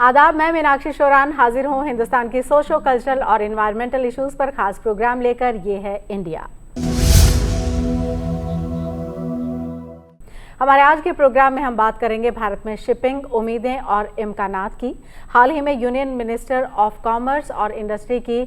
आदाब, मैं मीनाक्षी शोरान हाजिर हूँ हिंदुस्तान की सोशो कल्चरल और इन्वायरमेंटल इश्यूज पर खास प्रोग्राम लेकर। ये है इंडिया। हमारे आज के प्रोग्राम में हम बात करेंगे भारत में शिपिंग, उम्मीदें और इम्कानात की। हाल ही में यूनियन मिनिस्टर ऑफ कॉमर्स और इंडस्ट्री की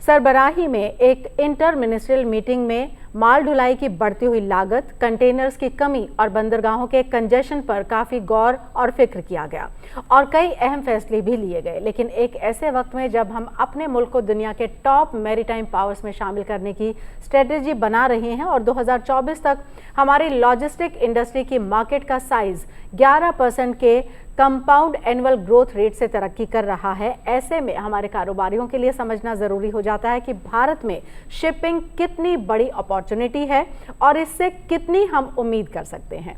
सरबराही में एक इंटर मिनिस्ट्रियल मीटिंग में माल ढुलाई की बढ़ती हुई लागत, कंटेनर्स की कमी और बंदरगाहों के कंजेशन पर काफ़ी गौर और फिक्र किया गया और कई अहम फैसले भी लिए गए। लेकिन एक ऐसे वक्त में जब हम अपने मुल्क को दुनिया के टॉप मैरीटाइम पावर्स में शामिल करने की स्ट्रेटेजी बना रहे हैं और 2024 तक हमारी लॉजिस्टिक इंडस्ट्री की मार्केट का साइज 11% के कंपाउंड एनुअल ग्रोथ रेट से तरक्की कर रहा है, ऐसे में हमारे कारोबारियों के लिए समझना ज़रूरी हो जाता है कि भारत में शिपिंग कितनी बड़ी अपॉर्चुनिटी है और इससे कितनी हम उम्मीद कर सकते हैं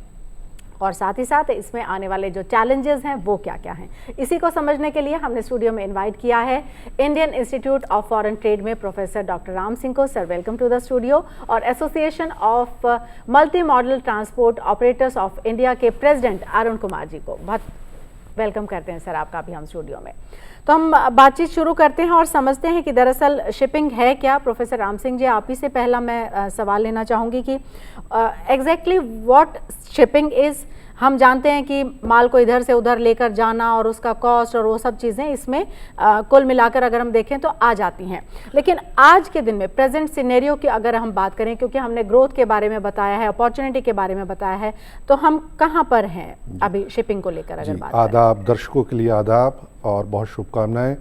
और साथ ही साथ इसमें आने वाले जो चैलेंजेस हैं वो क्या क्या हैं। इसी को समझने के लिए हमने स्टूडियो में इनवाइट किया है Indian Institute of Foreign Trade में प्रोफेसर डॉक्टर राम सिंह को। Sir, welcome to the studio. और association of multi modal transport operators of India के प्रेसिडेंट अरुण कुमार जी को बहुत वेलकम करते हैं सर आपका भी हम स्टूडियो में। तो हम बातचीत शुरू करते हैं और समझते हैं कि दरअसल शिपिंग है क्या। प्रोफेसर राम सिंह जी, आप ही से पहला मैं सवाल लेना चाहूँगी कि एग्जैक्टली व्हाट शिपिंग इज़। हम जानते हैं कि माल को इधर से उधर लेकर जाना और उसका कॉस्ट और वो सब चीज़ें इसमें कुल मिलाकर अगर हम देखें तो आ जाती हैं। लेकिन आज के दिन में प्रेजेंट सिनेरियो की अगर हम बात करें, क्योंकि हमने ग्रोथ के बारे में बताया है, अपॉर्चुनिटी के बारे में बताया है, तो हम कहाँ पर हैं अभी शिपिंग को लेकर अगर बात करें? आदाब, दर्शकों के लिए आदाब और बहुत शुभकामनाएं।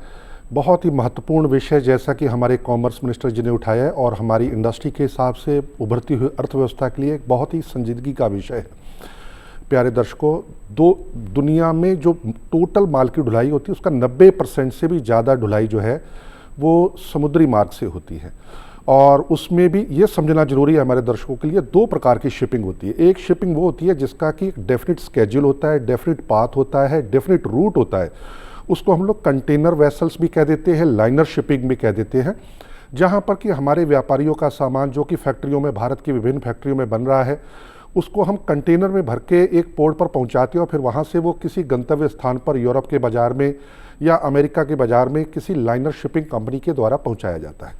बहुत ही महत्वपूर्ण विषय जैसा कि हमारे कॉमर्स मिनिस्टर जी ने उठाया है और हमारी इंडस्ट्री के हिसाब से उभरती हुई अर्थव्यवस्था के लिए एक बहुत ही संजीदगी का विषय है। प्यारे दर्शकों, दुनिया में जो टोटल माल की ढुलाई होती है उसका 90% से भी ज़्यादा ढुलाई जो है वो समुद्री मार्ग से होती है। और उसमें भी ये समझना जरूरी है हमारे दर्शकों के लिए, दो प्रकार की शिपिंग होती है। एक शिपिंग वो होती है जिसका कि डेफिनेट स्केड्यूल होता है, डेफिनेट पाथ होता है, डेफिनेट रूट होता है। उसको हम लोग कंटेनर वेसल्स भी कह देते हैं, लाइनर शिपिंग भी कह देते हैं, जहाँ पर कि हमारे व्यापारियों का सामान जो कि फैक्ट्रियों में, भारत की विभिन्न फैक्ट्रियों में बन रहा है, उसको हम कंटेनर में भर के एक पोर्ट पर पहुंचाते हैं और फिर वहां से वो किसी गंतव्य स्थान पर यूरोप के बाज़ार में या अमेरिका के बाज़ार में किसी लाइनर शिपिंग कंपनी के द्वारा पहुंचाया जाता है।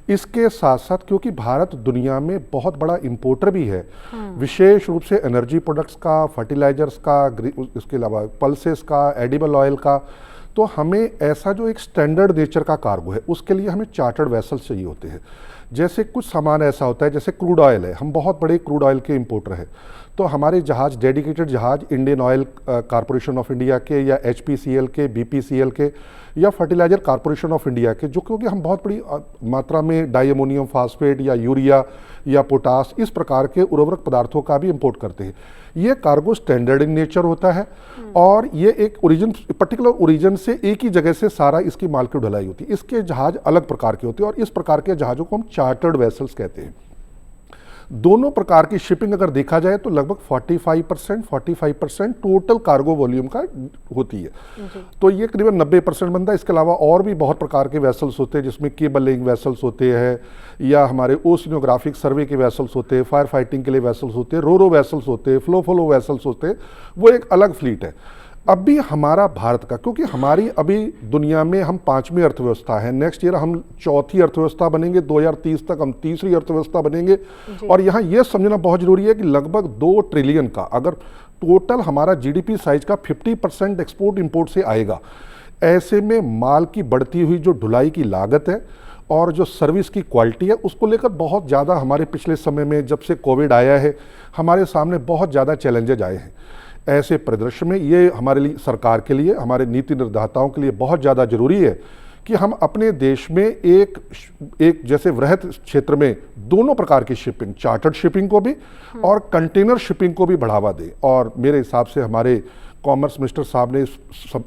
इसके साथ साथ क्योंकि भारत दुनिया में बहुत बड़ा इंपोर्टर भी है, विशेष रूप से एनर्जी प्रोडक्ट्स का, फर्टिलाइजर्स का, इसके अलावा पल्सेस का, एडिबल ऑयल का, तो हमें ऐसा जो एक स्टैंडर्ड नेचर का कार्गो है उसके लिए हमें चार्टर्ड वेसल्स चाहिए होते हैं। जैसे कुछ सामान ऐसा होता है, जैसे क्रूड ऑयल है, हम बहुत बड़े क्रूड ऑयल के इंपोर्टर हैं, तो हमारे जहाज़, डेडिकेटेड जहाज़ Indian oil corporation of India के या HPCL के, BPCL के या फर्टिलाइजर कॉरपोरेशन ऑफ इंडिया के, जो क्योंकि हम बहुत बड़ी मात्रा में डाई अमोनियम फास्फेट या यूरिया या पोटास इस प्रकार के उर्वरक पदार्थों का भी इंपोर्ट करते हैं। ये कार्गो स्टैंडर्ड इन नेचर होता है और ये एक पर्टिकुलर ओरिजिन से एक ही जगह से सारा इसकी माल की ढुलाई होती है। इसके जहाज अलग प्रकार के होते हैं और इस प्रकार के जहाज़ों को हम चार्टर्ड वेसल्स कहते हैं। दोनों प्रकार की शिपिंग अगर देखा जाए तो लगभग 45% टोटल कार्गो वॉल्यूम का होती है, तो ये करीबन 90% बनता है। इसके अलावा और भी बहुत प्रकार के वेसल्स होते हैं, जिसमें केबलिंग वेसल्स होते हैं या हमारे ओशिनोग्राफिक सर्वे के वेसल्स होते हैं, फायर फाइटिंग के लिए वेसल्स होते हैं, रोरो वेसल्स होते हैं, फ्लो वेसल्स होते हैं, वो एक अलग फ्लीट है। अब भी हमारा भारत का, क्योंकि हमारी अभी दुनिया में हम 5वीं अर्थव्यवस्था है, नेक्स्ट ईयर हम 4थी अर्थव्यवस्था बनेंगे, 2030 तक हम 3री अर्थव्यवस्था बनेंगे। और यहाँ ये समझना बहुत जरूरी है कि लगभग 2 ट्रिलियन का अगर टोटल हमारा GDP साइज का 50% एक्सपोर्ट इंपोर्ट से आएगा, ऐसे में माल की बढ़ती हुई जो ढुलाई की लागत है और जो सर्विस की क्वालिटी है उसको लेकर बहुत ज़्यादा हमारे पिछले समय में, जब से कोविड आया है, हमारे सामने बहुत ज़्यादा चैलेंजेज आए हैं। ऐसे परिदृश्य में ये हमारे लिए, सरकार के लिए, हमारे नीति निर्धाताओं के लिए बहुत ज़्यादा जरूरी है कि हम अपने देश में एक जैसे वृहद क्षेत्र में दोनों प्रकार की शिपिंग, चार्टर्ड शिपिंग को भी और कंटेनर शिपिंग को भी बढ़ावा दें। और मेरे हिसाब से हमारे कॉमर्स मिनिस्टर साहब ने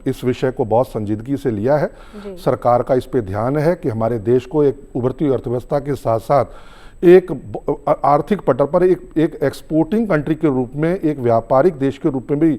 इस विषय को बहुत संजीदगी से लिया है। सरकार का इस पे ध्यान है कि हमारे देश को एक उभरती हुई अर्थव्यवस्था के साथ साथ एक आर्थिक पटल पर एक एक्सपोर्टिंग कंट्री के रूप में, एक व्यापारिक देश के रूप में भी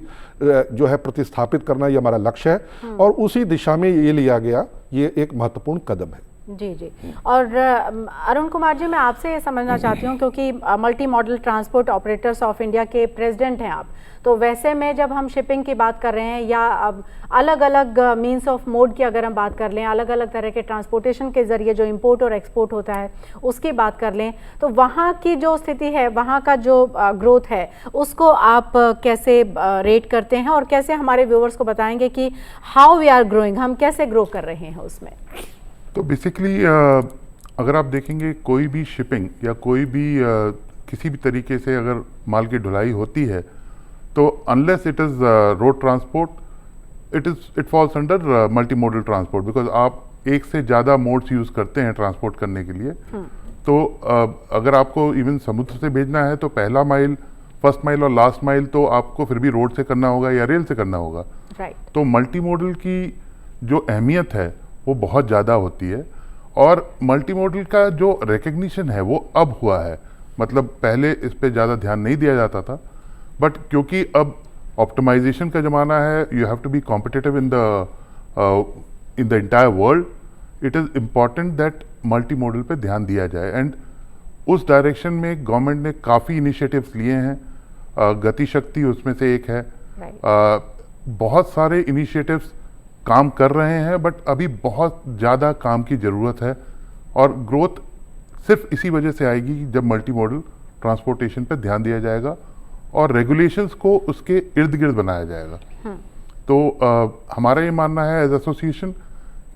जो है प्रतिस्थापित करना, ये हमारा लक्ष्य है और उसी दिशा में ये लिया गया, ये एक महत्वपूर्ण कदम है। जी जी। और अरुण कुमार जी, मैं आपसे ये समझना चाहती हूँ, क्योंकि multi modal transport operators of India के प्रेसिडेंट हैं आप, तो वैसे में जब हम शिपिंग की बात कर रहे हैं या अलग अलग मींस ऑफ मोड की अगर हम बात कर लें, अलग अलग तरह के ट्रांसपोर्टेशन के जरिए जो इंपोर्ट और एक्सपोर्ट होता है उसकी बात कर लें, तो वहाँ की जो स्थिति है, वहाँ का जो ग्रोथ है, उसको आप कैसे रेट करते हैं और कैसे हमारे व्यूअर्स को बताएंगे कि हाउ वी आर ग्रोइंग, हम कैसे ग्रो कर रहे हैं उसमें? तो बेसिकली अगर आप देखेंगे कोई भी शिपिंग या कोई भी किसी भी तरीके से अगर माल की ढुलाई होती है, तो unless it is road transport it falls under multi modal transport, because आप एक से ज़्यादा मोड्स यूज़ करते हैं ट्रांसपोर्ट करने के लिए। तो अगर आपको इवन समुद्र से भेजना है तो पहला माइल, फर्स्ट माइल और लास्ट माइल तो आपको फिर भी रोड से करना होगा या रेल से करना होगा। तो मल्टी मॉडल की जो अहमियत है वो बहुत ज़्यादा होती है, और मल्टी मॉडल का जो रिकग्निशन है वो अब हुआ है। मतलब पहले इस पे ज़्यादा ध्यान नहीं दिया जाता था, बट क्योंकि अब ऑप्टिमाइजेशन का ज़माना है, you have to be competitive in the entire world, it is important that multi modal पे ध्यान दिया जाए। एंड उस डायरेक्शन में गवर्नमेंट ने काफ़ी इनिशिएटिव्स लिए हैं। गति शक्ति उसमें से एक है। बहुत सारे इनिशिएटिव्स काम कर रहे हैं, बट अभी बहुत ज़्यादा काम की ज़रूरत है, और ग्रोथ सिर्फ इसी वजह से आएगी जब मल्टी मॉडल ट्रांसपोर्टेशन पे ध्यान दिया जाएगा और रेगुलेशंस को उसके इर्द गिर्द बनाया जाएगा। तो हमारा ये मानना है एज एसोसिएशन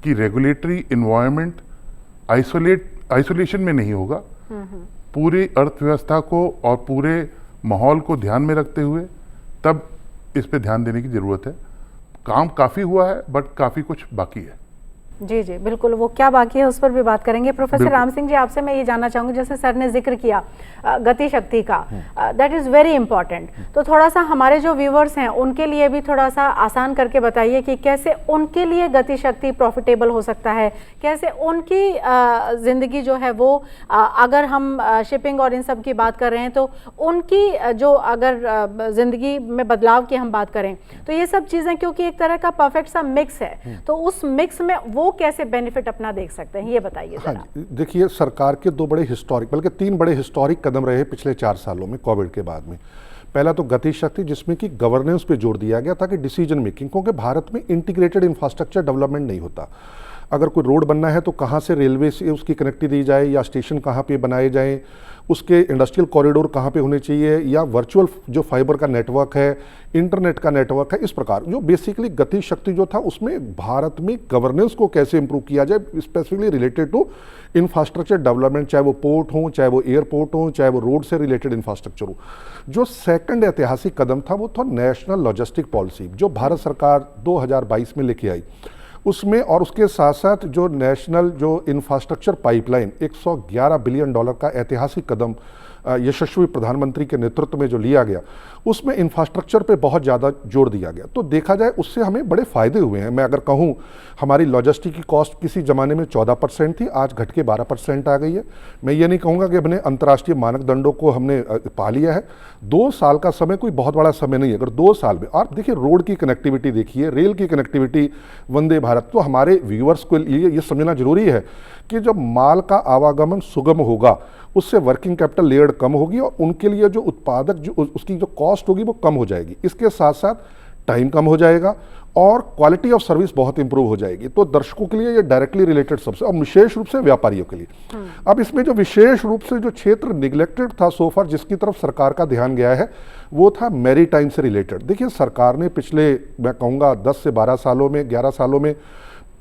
कि रेगुलेटरी इन्वायरमेंट आइसोलेशन में नहीं होगा, पूरी अर्थव्यवस्था को और पूरे माहौल को ध्यान में रखते हुए तब इस पे ध्यान देने की ज़रूरत है। काम काफ़ी हुआ है, बट काफ़ी कुछ बाकी है। जी जी बिल्कुल, वो क्या बाकी है उस पर भी बात करेंगे। प्रोफेसर राम सिंह जी, आपसे मैं ये जानना चाहूँगी, जैसे सर ने जिक्र किया गति शक्ति का, दैट इज़ वेरी इंपॉर्टेंट, तो थोड़ा सा हमारे जो व्यूवर्स हैं उनके लिए भी थोड़ा सा आसान करके बताइए कि कैसे उनके लिए गति शक्ति प्रॉफिटेबल हो सकता है, कैसे उनकी ज़िंदगी जो है वो अगर हम शिपिंग और इन सब की बात कर रहे हैं तो उनकी जो अगर ज़िंदगी में बदलाव की हम बात करें तो ये सब चीज़ें, क्योंकि एक तरह का परफेक्ट सा मिक्स है, तो उस मिक्स में वो कैसे बेनिफिट अपना देख सकते हैं, ये बताइए जरा। हाँ, देखिए सरकार के दो बड़े हिस्टोरिक, बल्कि 3 बड़े हिस्टोरिक कदम रहे पिछले 4 सालों में कोविड के बाद में। पहला तो गति शक्ति, जिसमें कि गवर्नेंस पे जोर दिया गया ताकि डिसीजन मेकिंग, क्योंकि भारत में इंटीग्रेटेड इंफ्रास्ट्रक्चर डेवलपमेंट नहीं होता। अगर कोई रोड बनना है तो कहाँ से रेलवे से उसकी कनेक्टिविटी दी जाए, या स्टेशन कहाँ पे बनाए जाएं, उसके इंडस्ट्रियल कॉरिडोर कहाँ पे होने चाहिए, या वर्चुअल जो फाइबर का नेटवर्क है, इंटरनेट का नेटवर्क है, इस प्रकार जो बेसिकली गति शक्ति जो था उसमें भारत में गवर्नेंस को कैसे इंप्रूव किया जाए, specifically related to infrastructure development, चाहे वो पोर्ट हो, चाहे वो एयरपोर्ट हो, चाहे वो रोड से रिलेटेड इंफ्रास्ट्रक्चर हो। जो सेकंड ऐतिहासिक कदम था वो था नेशनल लॉजिस्टिक पॉलिसी, जो भारत सरकार 2022 में लेके आई उसमें, और उसके साथ साथ जो नेशनल जो इंफ्रास्ट्रक्चर पाइपलाइन $111 बिलियन का ऐतिहासिक कदम यशस्वी प्रधानमंत्री के नेतृत्व में जो लिया गया, उसमें इंफ्रास्ट्रक्चर पे बहुत ज़्यादा जोर दिया गया। तो देखा जाए उससे हमें बड़े फ़ायदे हुए हैं। मैं अगर कहूँ, हमारी लॉजिस्टिक की कॉस्ट किसी ज़माने में 14% थी, आज घट के 12% आ गई है। मैं ये नहीं कहूँगा कि हमने अंतर्राष्ट्रीय मानदंडों को हमने पा लिया है। 2 साल का समय कोई बहुत बड़ा समय नहीं है। अगर 2 साल में आप देखिए रोड की कनेक्टिविटी देखिए, रेल की कनेक्टिविटी, वंदे भारत, तो हमारे व्यूअर्स के लिए ये समझना जरूरी है कि जब माल का आवागमन सुगम होगा उससे वर्किंग कैपिटल लेयर्ड कम होगी और उनके लिए जो उत्पादक जो उसकी जो कॉस्ट होगी वो कम हो जाएगी। इसके साथ साथ टाइम कम हो जाएगा और क्वालिटी ऑफ सर्विस बहुत इंप्रूव हो जाएगी। तो दर्शकों के लिए ये डायरेक्टली रिलेटेड सबसे, और विशेष रूप से व्यापारियों के लिए। अब इसमें जो विशेष रूप से जो क्षेत्र निगलेक्टेड था सोफर, जिसकी तरफ सरकार का ध्यान गया है, वो था मैरीटाइम से रिलेटेड। देखिए सरकार ने पिछले, मैं कहूँगा 10 से 12 सालों में, 11 सालों में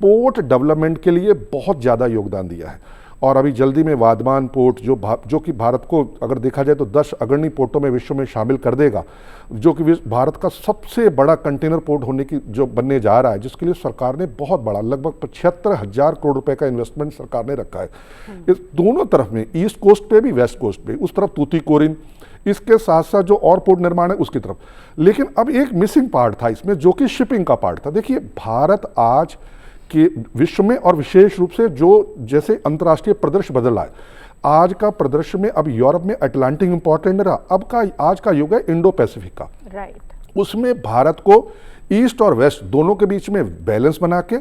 पोर्ट डेवलपमेंट के लिए बहुत ज़्यादा योगदान दिया है। और अभी जल्दी में वाधवान पोर्ट जो कि भारत को अगर देखा जाए तो 10 अग्रणी पोर्टों में विश्व में शामिल कर देगा, जो कि भारत का सबसे बड़ा कंटेनर पोर्ट होने की जो बनने जा रहा है, जिसके लिए सरकार ने बहुत बड़ा लगभग 75,000 करोड़ रुपए का इन्वेस्टमेंट सरकार ने रखा है। इस दोनों तरफ में, ईस्ट कोस्ट पे भी, वेस्ट कोस्ट पे, उस तरफ तूतीकोरिन, इसके साथ साथ जो और पोर्ट निर्माण है उसकी तरफ। लेकिन अब एक मिसिंग पार्ट था इसमें, जो कि शिपिंग का पार्ट था। देखिए भारत आज कि विश्व में और विशेष रूप से जो जैसे अंतर्राष्ट्रीय परिदृश्य बदला है, आज का परिदृश्य में अब यूरोप में अटलांटिक इंपॉर्टेंट रहा, अब का आज का युग है इंडो पैसिफिक का। राइट। उसमें भारत को ईस्ट और वेस्ट दोनों के बीच में बैलेंस बना के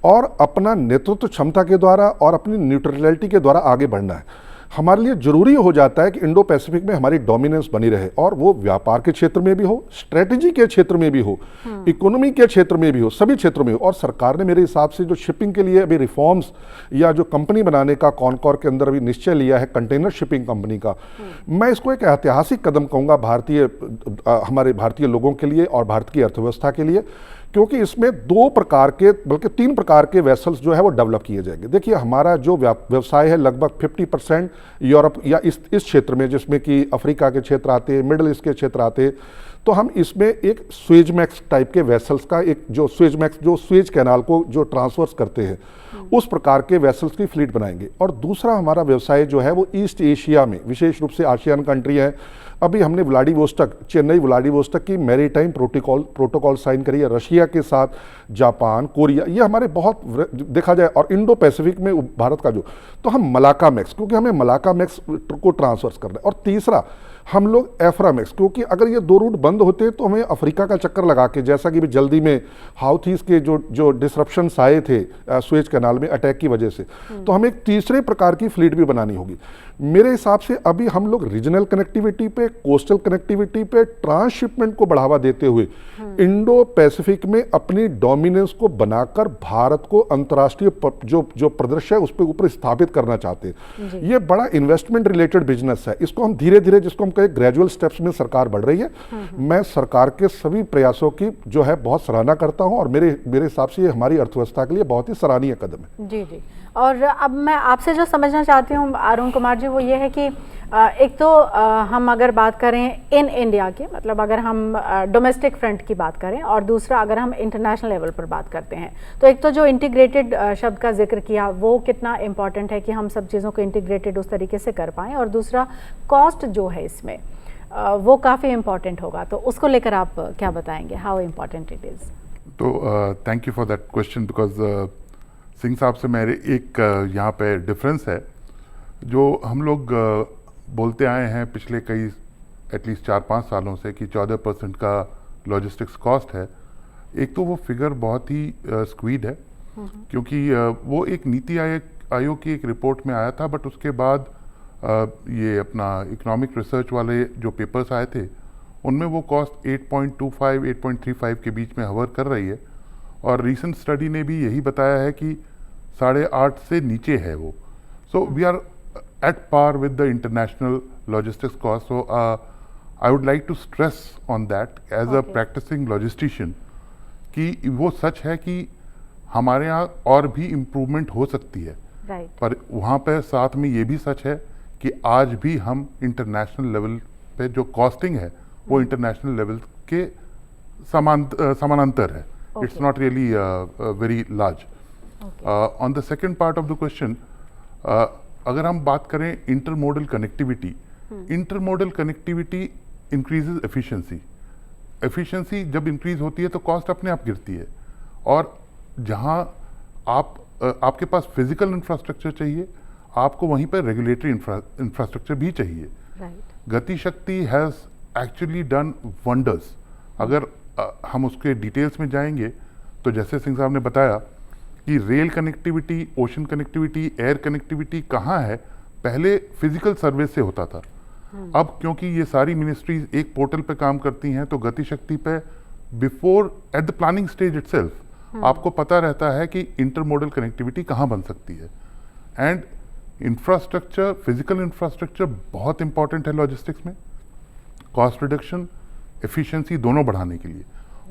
और अपना नेतृत्व क्षमता के द्वारा और अपनी न्यूट्रलिटी के द्वारा आगे बढ़ना है। हमारे लिए जरूरी हो जाता है कि इंडो पैसिफिक में हमारी डोमिनेंस बनी रहे, और वो व्यापार के क्षेत्र में भी हो, स्ट्रेटेजी के क्षेत्र में भी हो, इकोनॉमी के क्षेत्र में भी हो, सभी क्षेत्रों में हो। और सरकार ने मेरे हिसाब से जो शिपिंग के लिए अभी रिफॉर्म्स या जो कंपनी बनाने का कॉनकॉर के अंदर अभी निश्चय लिया है कंटेनर शिपिंग कंपनी का, मैं इसको एक ऐतिहासिक कदम कहूँगा हमारे भारतीय लोगों के लिए और भारत की अर्थव्यवस्था के लिए, क्योंकि इसमें 2 प्रकार के बल्कि 3 प्रकार के वेसल्स जो है वो डेवलप किए जाएंगे। देखिए, हमारा जो व्यवसाय है लगभग 50% यूरोप या इस क्षेत्र में, जिसमें कि अफ्रीका के क्षेत्र आते, मिडिल ईस्ट के क्षेत्र आते, तो हम इसमें एक स्वेजमैक्स टाइप के वेसल्स का एक जो स्वेजमैक्स जो स्वेज कैनाल को जो ट्रांसवर्स करते हैं उस प्रकार के वेसल्स की फ्लीट बनाएंगे। और दूसरा हमारा व्यवसाय जो है वो ईस्ट एशिया में, विशेष रूप से आसियान कंट्री है। अभी हमने चेन्नई व्लादिवोस्टक की मैरीटाइम प्रोटोकॉल साइन करी है रशिया के साथ, जापान, कोरिया, ये हमारे बहुत देखा जाए, और इंडो पैसिफिक में भारत का तो हम मलाका मैक्स, क्योंकि हमें मलाका मैक्स को ट्रांसफर करना है। और तीसरा हम लोग एफ्रामैक्स, क्योंकि अगर ये 2 रूट बंद होते तो हमें अफ्रीका का चक्कर लगा के, जैसा कि भी जल्दी में हाउथीज के जो डिसरप्शंस आए थे सुएज कैनाल में अटैक की वजह से, तो हमें एक तीसरे प्रकार की फ्लीट भी बनानी होगी। मेरे हिसाब से अभी हम लोग रीजनल कनेक्टिविटी पे, कोस्टल कनेक्टिविटी पे, ट्रांसशिपमेंट को बढ़ावा देते हुए इंडो पैसिफिक में अपनी डोमिनेंस को बनाकर भारत को अंतर्राष्ट्रीय जो परिदृश्य है उस पर ऊपर स्थापित करना चाहते हैं। ये बड़ा इन्वेस्टमेंट रिलेटेड बिजनेस है, इसको हम धीरे धीरे, जिसको हम कहें ग्रेजुअल स्टेप्स में सरकार बढ़ रही है। मैं सरकार के सभी प्रयासों की जो है बहुत सराहना करता हूं, और मेरे हिसाब से ये हमारी अर्थव्यवस्था के लिए बहुत ही सराहनीय कदम है। जी जी। और अब मैं आपसे जो समझना चाहती हूँ अरुण कुमार जी, वो ये है कि एक तो हम अगर बात करें इन इंडिया की, मतलब अगर हम डोमेस्टिक फ्रंट की बात करें, और दूसरा अगर हम इंटरनेशनल लेवल पर बात करते हैं, तो एक तो जो इंटीग्रेटेड शब्द का जिक्र किया वो कितना इम्पॉर्टेंट है कि हम सब चीज़ों को इंटीग्रेटेड उस तरीके से कर पाएँ, और दूसरा कॉस्ट जो है इसमें वो काफ़ी इम्पॉर्टेंट होगा, तो उसको लेकर आप क्या बताएंगे, हाउ इम्पॉर्टेंट इट इज़? तो thank you for that question, because Singh साहब से मेरे एक यहाँ पे डिफरेंस है। जो हम लोग बोलते आए हैं पिछले कई एटलीस्ट 4-5 सालों से कि 14% का लॉजिस्टिक्स कॉस्ट है, एक तो वो फिगर बहुत ही स्क्वीड है, क्योंकि वो एक नीति आयोग की एक रिपोर्ट में आया था, बट उसके बाद ये अपना इकोनॉमिक रिसर्च वाले जो पेपर्स आए थे उनमें वो कॉस्ट 8.25-8.35 के बीच में हवर कर रही है। और रीसेंट स्टडी ने भी यही बताया है कि 8.5 से नीचे है वो। So we are at par with the international logistics cost. So I would like to stress on that as a practicing logistician कि वो सच है कि हमारे यहाँ और भी इम्प्रूवमेंट हो सकती है, पर वहाँ पे साथ में ये भी सच है कि आज भी हम इंटरनेशनल लेवल पे जो कॉस्टिंग है वो इंटरनेशनल लेवल के समानांतर है। It's not really very large. On the second part of the question, अगर हम बात करें intermodal connectivity, intermodal connectivity increases efficiency. Efficiency जब इंक्रीज होती है तो कॉस्ट अपने आप गिरती है, और जहां आपके पास फिजिकल इंफ्रास्ट्रक्चर चाहिए, आपको वहीं पर रेगुलेटरी इंफ्रास्ट्रक्चर भी चाहिए। गति शक्ति हैज एक्चुअली डन वंडर्स। अगर हम उसके डिटेल्स में जाएंगे तो जैसे सिंह साहब ने बताया कि rail connectivity, ocean connectivity, air connectivity कहाँ है, पहले फिजिकल सर्विस से होता था। अब क्योंकि ये सारी मिनिस्ट्रीज एक पोर्टल पे काम करती हैं, तो गति शक्ति पे before at the planning stage itself आपको पता रहता है कि इंटरमोडल कनेक्टिविटी कहाँ बन सकती है। एंड इंफ्रास्ट्रक्चर, फिजिकल इंफ्रास्ट्रक्चर बहुत इंपॉर्टेंट है लॉजिस्टिक्स में, कॉस्ट रिडक्शन, एफिशिएंसी दोनों बढ़ाने के लिए।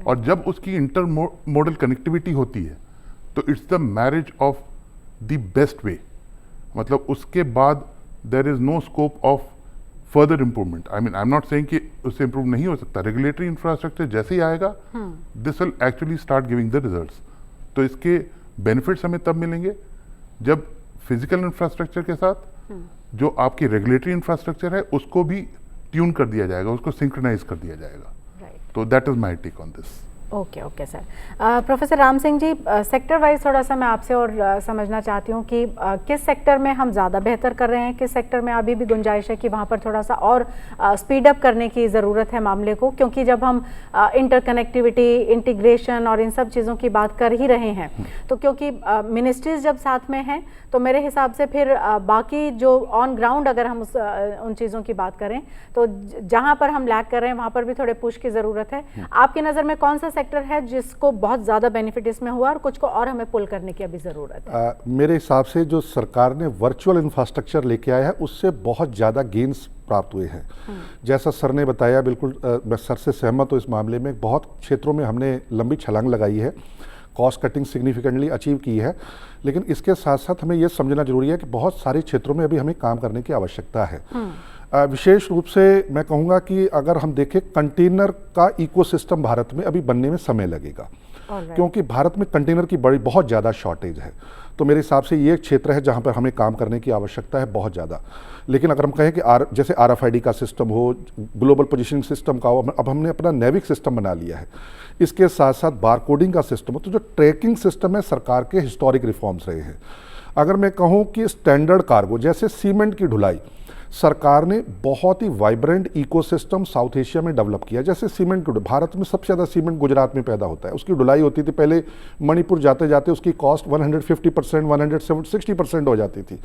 और जब उसकी इंटरमोडल कनेक्टिविटी होती है तो it's the marriage of the best way, मतलब उसके बाद there is no scope of further improvement. I mean I am not saying कि उससे इंप्रूव नहीं हो सकता, रेगुलेटरी इंफ्रास्ट्रक्चर जैसे ही आएगा this will actually start giving the results. तो इसके बेनिफिट्स हमें तब मिलेंगे जब फिजिकल इंफ्रास्ट्रक्चर के साथ जो आपकी रेगुलेटरी इंफ्रास्ट्रक्चर है उसको भी ट्यून कर दिया जाएगा, उसको सिंक्रोनाइज कर दिया जाएगा। तो that is my take on this. Okay okay sir. Professor Ram Singh ji, sector wise थोड़ा सा मैं आपसे और समझना चाहती हूँ कि किस सेक्टर में हम ज़्यादा बेहतर कर रहे हैं, किस सेक्टर में अभी भी गुंजाइश है कि वहाँ पर थोड़ा सा और स्पीड अप करने की ज़रूरत है मामले को, क्योंकि जब हम इंटरकनेक्टिविटी, इंटीग्रेशन और इन सब चीज़ों की बात कर ही रहे हैं, तो क्योंकि मिनिस्ट्रीज जब साथ में हैं तो मेरे हिसाब से फिर बाकी जो ऑन ग्राउंड अगर हम उन चीज़ों की बात करें तो जहाँ पर हम लैग कर रहे हैं वहाँ पर भी थोड़े पुश की ज़रूरत है। आपकी नज़र में कौन सा सेक्टर है जिसको बहुत ज़्यादा बेनिफिट इसमें हुआ और कुछ को और हमें पुल करने की अभी ज़रूरत है? मेरे हिसाब से जो सरकार ने वर्चुअल इंफ्रास्ट्रक्चर लेके आया है उससे बहुत ज़्यादा गेन्स प्राप्त हुए हैं। जैसा सर ने बताया, बिल्कुल मैं सर से सहमत हूँ इस मामले में। बहुत क्षेत्रों में हमने लंबी छलांग लगाई है, कॉस्ट कटिंग सिग्निफिकेंटली अचीव की है, लेकिन इसके साथ साथ हमें यह समझना जरूरी है कि बहुत सारे क्षेत्रों में अभी हमें काम करने की आवश्यकता है। विशेष रूप से मैं कहूँगा कि अगर हम देखें, कंटेनर का इकोसिस्टम भारत में अभी बनने में समय लगेगा, क्योंकि भारत में कंटेनर की बहुत ज़्यादा शॉर्टेज है। तो मेरे हिसाब से ये एक क्षेत्र है जहाँ पर हमें काम करने की आवश्यकता है बहुत ज़्यादा। लेकिन अगर हम कहें कि जैसे RFID का सिस्टम हो, ग्लोबल पोजीशनिंग सिस्टम का हो, अब हमने अपना नेविक सिस्टम बना लिया है, इसके साथ साथ बारकोडिंग का सिस्टम हो, तो जो ट्रैकिंग सिस्टम है सरकार के हिस्टोरिक रिफॉर्म्स रहे हैं। अगर मैं कहूँ कि स्टैंडर्ड कार्गो जैसे सीमेंट की ढुलाई, सरकार ने बहुत ही वाइब्रेंट इकोसिस्टम साउथ एशिया में डेवलप किया। जैसे सीमेंट की, भारत में सबसे ज़्यादा सीमेंट गुजरात में पैदा होता है, उसकी ढुलाई होती थी पहले मणिपुर जाते जाते उसकी कॉस्ट 150%, 160% हो जाती थी।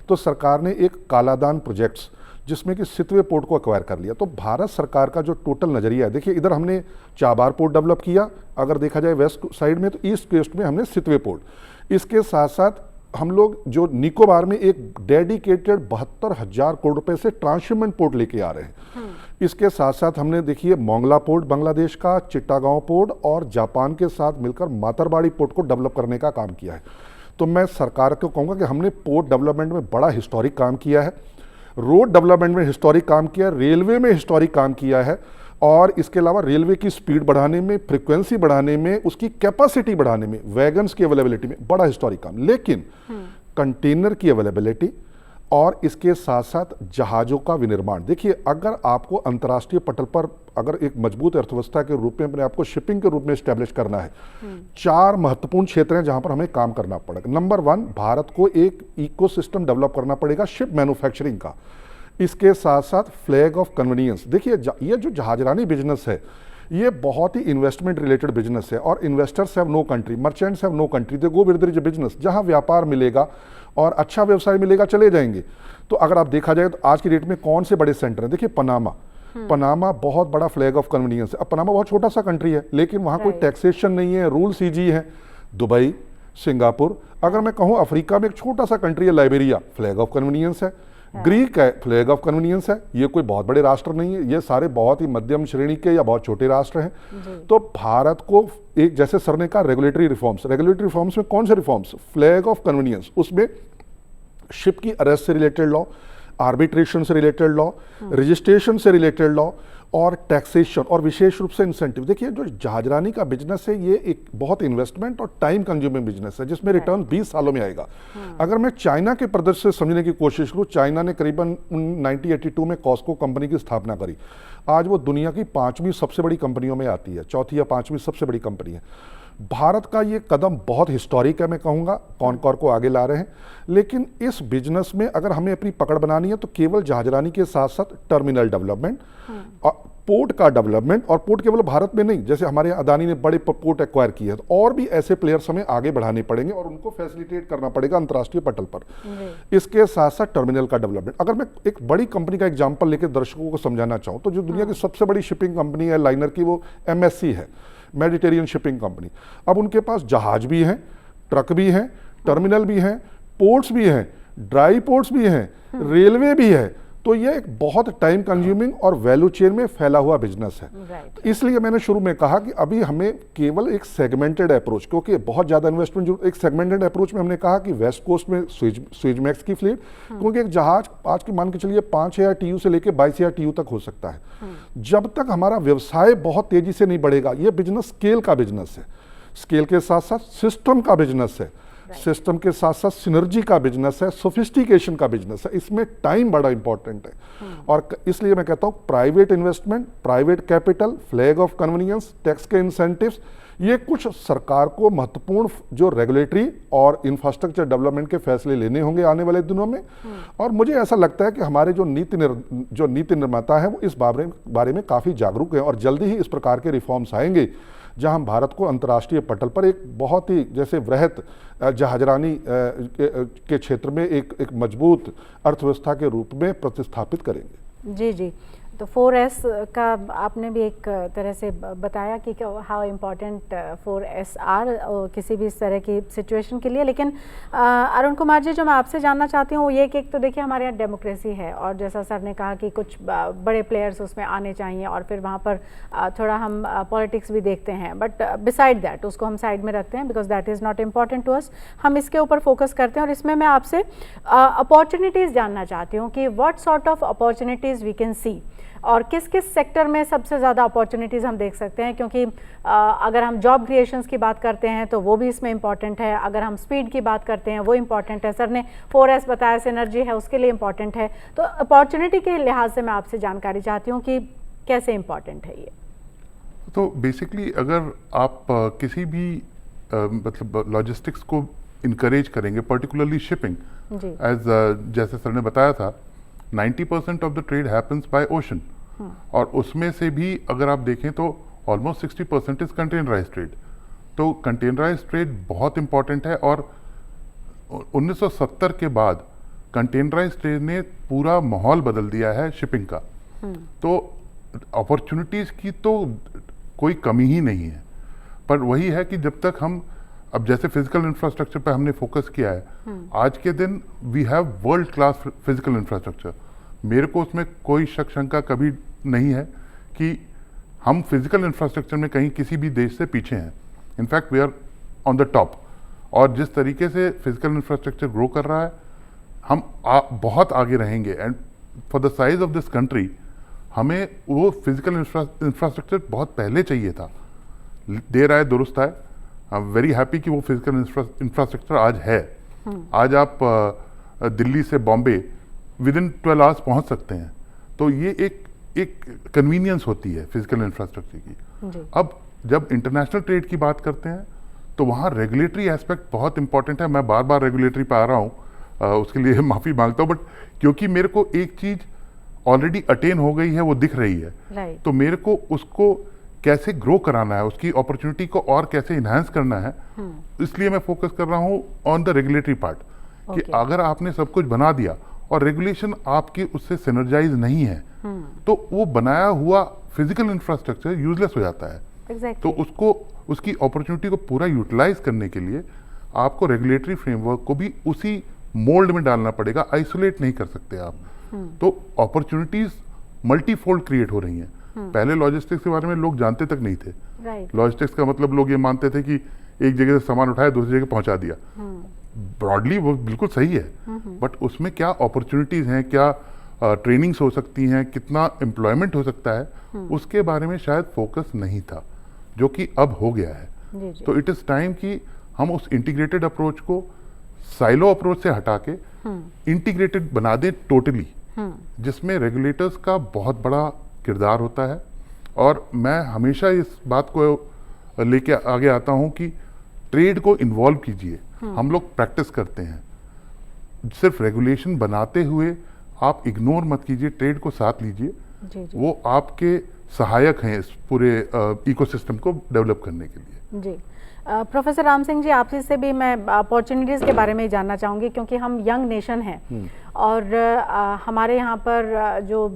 तो सरकार ने एक कालादान प्रोजेक्ट्स जिसमें कि सितवे पोर्ट को एक्वायर कर लिया। तो भारत सरकार का जो टोटल नज़रिया है, देखिए इधर हमने चाबार पोर्ट डेवलप किया, अगर देखा जाए वेस्ट साइड में, तो ईस्ट कोस्ट में हमने सितवे पोर्ट। इसके साथ साथ हम लोग जो निकोबार में एक डेडिकेटेड 72,000 करोड़ रुपए से ट्रांसशिपमेंट पोर्ट लेके आ रहे हैं। इसके साथ साथ हमने देखिए मोंगला पोर्ट बांग्लादेश का, चिट्टागांव पोर्ट और जापान के साथ मिलकर मातरबाड़ी पोर्ट को डेवलप करने का काम किया है। तो मैं सरकार को कहूँगा कि हमने पोर्ट डेवलपमेंट में बड़ा हिस्टोरिक काम किया है, रोड डेवलपमेंट में हिस्टोरिक काम किया है, रेलवे में हिस्टोरिक काम किया है, और इसके अलावा रेलवे की स्पीड बढ़ाने में, फ्रीक्वेंसी बढ़ाने में, उसकी कैपेसिटी बढ़ाने में, वैगन्स की अवेलेबिलिटी में बड़ा हिस्टोरिक काम। लेकिन कंटेनर की अवेलेबिलिटी और इसके साथ साथ जहाज़ों का विनिर्माण, देखिए अगर आपको अंतर्राष्ट्रीय पटल पर अगर एक मजबूत अर्थव्यवस्था के रूप में अपने आपको शिपिंग के रूप में एस्टेब्लिश करना है, 4 महत्वपूर्ण क्षेत्र हैं जहां पर हमें काम करना पड़ेगा। नंबर 1, भारत को एक इकोसिस्टम डेवलप करना पड़ेगा शिप मैन्युफैक्चरिंग का। इसके साथ साथ फ्लैग ऑफ कन्वीनियंस, देखिए ये जो जहाजरानी बिजनेस है ये बहुत ही इन्वेस्टमेंट रिलेटेड बिजनेस है, और investors have no country, merchants have no country, they go with their business. जहां व्यापार मिलेगा और अच्छा व्यवसाय मिलेगा चले जाएंगे। तो अगर आप देखा जाए तो आज की डेट में कौन से बड़े सेंटर हैं, देखिए पनामा बहुत बड़ा फ्लैग ऑफ कन्वीनियंस है। अब पनामा बहुत छोटा सा कंट्री है, लेकिन वहाँ कोई टैक्सेशन नहीं है, रूल्स ईजी है। दुबई, सिंगापुर, अगर मैं कहूँ अफ्रीका में एक छोटा सा कंट्री है लाइबेरिया, फ्लैग ऑफ कन्वीनियंस है। ग्रीक है, फ्लैग ऑफ कन्वीनियंस है। ये कोई बहुत बड़े राष्ट्र नहीं है, ये सारे बहुत ही मध्यम श्रेणी के या बहुत छोटे राष्ट्र हैं। तो भारत को एक, जैसे सर ने कहा, रेगुलेटरी रिफॉर्म्स में कौन से रिफॉर्म्स, फ्लैग ऑफ कन्वीनियंस, उसमें शिप की अरेस्ट से रिलेटेड लॉ, आर्बिट्रेशन से रिलेटेड लॉ, रजिस्ट्रेशन से रिलेटेड लॉ, और टैक्सेशन, और विशेष रूप से इंसेंटिव। देखिए जो जहाजरानी का बिजनेस है ये एक बहुत इन्वेस्टमेंट और टाइम कंज्यूमिंग बिजनेस है जिसमें रिटर्न 20 सालों में आएगा। अगर मैं चाइना के परिदृश्य से समझने की कोशिश करूँ, चाइना ने करीबन 1982 में कॉस्को कंपनी की स्थापना करी। आज वो दुनिया की 5वीं सबसे बड़ी कंपनियों में आती है, 4थी या 5वीं सबसे बड़ी कंपनी है। भारत का ये कदम बहुत हिस्टोरिक है, मैं कहूँगा कॉनकॉर को आगे ला रहे हैं। लेकिन इस बिजनेस में अगर हमें अपनी पकड़ बनानी है तो केवल जहाजरानी के साथ साथ टर्मिनल डेवलपमेंट, पोर्ट का डेवलपमेंट, और पोर्ट केवल भारत में नहीं, जैसे हमारे अदानी ने बड़े पोर्ट एक्वायर किए हैं, तो और भी ऐसे प्लेयर्स हमें आगे बढ़ाने पड़ेंगे और उनको फैसिलिटेट करना पड़ेगा अंतर्राष्ट्रीय पटल पर। इसके साथ साथ टर्मिनल का डेवलपमेंट। अगर मैं एक बड़ी कंपनी का एग्जाम्पल लेकर दर्शकों को समझाना चाहूँ तो जो दुनिया की सबसे बड़ी शिपिंग कंपनी है लाइनर की, वो MSC है, मेडिटेरियन शिपिंग कंपनी। अब उनके पास जहाज भी हैं, ट्रक भी हैं, टर्मिनल भी हैं, पोर्ट्स भी हैं, ड्राई पोर्ट्स भी हैं, रेलवे भी है। तो ये एक बहुत टाइम कंज्यूमिंग और वैल्यू चेन में फैला हुआ बिजनेस है। तो इसलिए मैंने शुरू में कहा कि अभी हमें केवल एक सेगमेंटेड अप्रोच, क्योंकि बहुत ज़्यादा इन्वेस्टमेंट जो एक सेगमेंटेड अप्रोच में हमने कहा कि वेस्ट कोस्ट में स्विजमैक्स की फ्लीट, क्योंकि एक जहाज आज की मान के चलिए 5,000 TU से लेकर 22,000 TU तक हो सकता है। जब तक हमारा व्यवसाय बहुत तेजी से नहीं बढ़ेगा, ये बिजनेस स्केल का बिजनेस है, स्केल के साथ साथ सिस्टम का बिजनेस है। सिस्टम के साथ साथ सिनर्जी का बिजनेस है, सोफिस्टिकेशन का बिजनेस है, इसमें टाइम बड़ा इंपॉर्टेंट है। और इसलिए मैं कहता हूँ private investment, private capital, flag of convenience, tax के इंसेंटिव्स, ये कुछ सरकार को महत्वपूर्ण जो रेगुलेटरी और इंफ्रास्ट्रक्चर डेवलपमेंट के फैसले लेने होंगे आने वाले दिनों में। और मुझे ऐसा लगता है कि हमारे जो नीति निर्माता हैं वो इस बारे में काफ़ी जागरूक हैं और जल्दी ही इस प्रकार के रिफॉर्म्स आएंगे जहां हम भारत को अंतर्राष्ट्रीय पटल पर एक बहुत ही जैसे वृहत जहाजरानी के क्षेत्र में एक मजबूत अर्थव्यवस्था के रूप में प्रतिस्थापित करेंगे। जी जी, तो 4S का आपने भी एक तरह से बताया कि हाउ इम्पोर्टेंट 4S आर किसी भी इस तरह की सिचुएशन के लिए। लेकिन अरुण कुमार जी, जो मैं आपसे जानना चाहती हूँ वो ये कि एक तो देखिए हमारे यहाँ डेमोक्रेसी है और जैसा सर ने कहा कि कुछ बड़े प्लेयर्स उसमें आने चाहिए और फिर वहाँ पर थोड़ा हम पॉलिटिक्स भी देखते हैं, बट बिसाइड दैट उसको हम साइड में रखते हैं because that is not important to us. हम इसके ऊपर फोकस करते हैं और इसमें मैं आपसे अपॉर्चुनिटीज़ जानना चाहती हूँ कि what sort of opportunities we can see और किस किस सेक्टर में सबसे ज़्यादा अपॉर्चुनिटीज़ हम देख सकते हैं, क्योंकि अगर हम जॉब क्रिएशंस की बात करते हैं तो वो भी इसमें इंपॉर्टेंट है, अगर हम स्पीड की बात करते हैं वो इंपॉर्टेंट है, सर ने 4S बताया सिनर्जी है उसके लिए इंपॉर्टेंट है। तो अपॉर्चुनिटी के लिहाज से मैं आपसे जानकारी चाहती हूँ कि कैसे इंपॉर्टेंट है ये। तो बेसिकली अगर आप किसी भी मतलब लॉजिस्टिक्स को इनकरेज करेंगे, पर्टिकुलरली शिपिंग, एज जैसे सर ने बताया था 90% of the trade happens by ocean और उसमें से भी अगर आप देखें तो ऑलमोस्ट 60% इज कंटेनराइज ट्रेड। तो कंटेनराइज ट्रेड बहुत इंपॉर्टेंट है और 1970 के बाद कंटेनराइज ट्रेड ने पूरा माहौल बदल दिया है शिपिंग का। तो अपॉर्चुनिटीज़ की तो कोई कमी ही नहीं है, पर वही है कि जब तक हम अब जैसे फिजिकल इंफ्रास्ट्रक्चर पे हमने फोकस किया है, आज के दिन we have world class physical infrastructure. मेरे को उसमें कोई शक शंका कभी नहीं है कि हम फिजिकल इंफ्रास्ट्रक्चर में कहीं किसी भी देश से पीछे हैं। In fact we are on the top. और जिस तरीके से फिजिकल इंफ्रास्ट्रक्चर ग्रो कर रहा है हम बहुत आगे रहेंगे। And for the size of this country हमें वो फिजिकल इंफ्रास्ट्रक्चर बहुत पहले चाहिए था। देर आए दुरुस्त आए। आई एम वेरी हैप्पी कि वो फिजिकल इंफ्रास्ट्रक्चर आज है। आज आप दिल्ली से बॉम्बे विद इन 12 आवर्स पहुंच सकते हैं। तो ये एक कन्वीनियंस होती है फिजिकल इंफ्रास्ट्रक्चर की। अब जब इंटरनेशनल ट्रेड की बात करते हैं तो वहाँ रेगुलेटरी एस्पेक्ट बहुत इंपॉर्टेंट है। मैं बार बार रेगुलेटरी पे आ रहा हूँ, उसके लिए माफ़ी मांगता हूँ, बट क्योंकि मेरे को एक चीज़ ऑलरेडी अटेन हो गई है, वो दिख रही है, तो मेरे को उसको कैसे ग्रो कराना है, उसकी अपॉर्चुनिटी को और कैसे इन्हांस करना है, इसलिए मैं फोकस कर रहा हूँ ऑन द रेगुलेटरी पार्ट। कि अगर आपने सब कुछ बना दिया और रेगुलेशन आपकी उससे सिनर्जाइज नहीं है तो वो बनाया हुआ फिजिकल इंफ्रास्ट्रक्चर यूजलेस हो जाता है। तो उसकी अपॉर्चुनिटी को पूरा यूटिलाइज करने के लिए आपको रेगुलेटरी फ्रेमवर्क को भी उसी मोल्ड में डालना पड़ेगा, आइसोलेट नहीं कर सकते आप। तो अपॉर्चुनिटीज मल्टीफोल्ड क्रिएट हो रही हैं। पहले लॉजिस्टिक्स के बारे में लोग जानते तक नहीं थे। लॉजिस्टिक्स का मतलब लोग ये मानते थे कि एक जगह से सामान उठाया दूसरी जगह पहुंचा दिया। ब्रॉडली वो बिल्कुल सही है, बट उसमें क्या अपॉर्चुनिटीज हैं, क्या ट्रेनिंग्स हो सकती हैं, कितना एम्प्लॉयमेंट हो सकता है, उसके बारे में शायद फोकस नहीं था, जो कि अब हो गया है। तो इट इज टाइम कि हम उस इंटीग्रेटेड अप्रोच को साइलो अप्रोच से हटा के इंटीग्रेटेड बना दें टोटली, जिसमें रेगुलेटर्स का बहुत बड़ा किरदार होता है। और मैं हमेशा इस बात को लेके आगे आता हूं कि ट्रेड को इन्वॉल्व कीजिए। हम लोग प्रैक्टिस करते हैं, सिर्फ रेगुलेशन बनाते हुए आप इग्नोर मत कीजिए, ट्रेड को साथ लीजिए। वो आपके सहायक हैं इस पूरे इकोसिस्टम को डेवलप करने के लिए। जी प्रोफेसर राम सिंह जी, आपसे से भी मैं अपॉर्चुनिटीज़ के बारे में जानना चाहूँगी, क्योंकि हम यंग नेशन हैं और हमारे यहाँ पर जो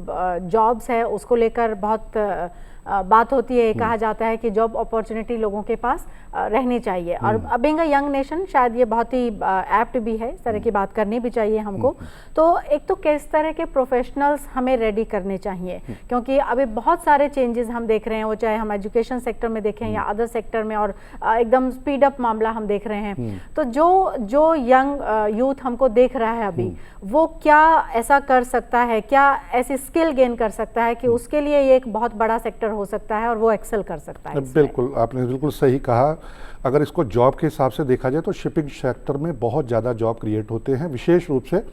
जॉब्स है उसको लेकर बहुत बात होती है। कहा जाता है कि जॉब अपॉर्चुनिटी लोगों के पास रहनी चाहिए और बीइंग अ यंग नेशन शायद ये बहुत ही एप्ट भी है, इस तरह की बात करनी भी चाहिए हमको। तो एक तो किस तरह के प्रोफेशनल्स हमें रेडी करने चाहिए, क्योंकि अभी बहुत सारे चेंजेस हम देख रहे हैं, वो चाहे हम एजुकेशन सेक्टर में देखें या अदर सेक्टर में, और एकदम एकदम स्पीड अप मामला हम देख रहे हैं। तो जो यंग यूथ हमको देख रहा है अभी, वो क्या ऐसा कर सकता है, क्या ऐसी स्किल गेन कर सकता है कि उसके लिए ये एक बहुत बड़ा सेक्टर हो सकता है और वो एक्सेल कर सकता है? बिल्कुल, आपने बिल्कुल सही कहा। अगर इसको जॉब के हिसाब से देखा जाए तो शिपिंग सेक्टर में बहुत ज़्यादा जॉब क्रिएट होते हैं। विशेष रूप से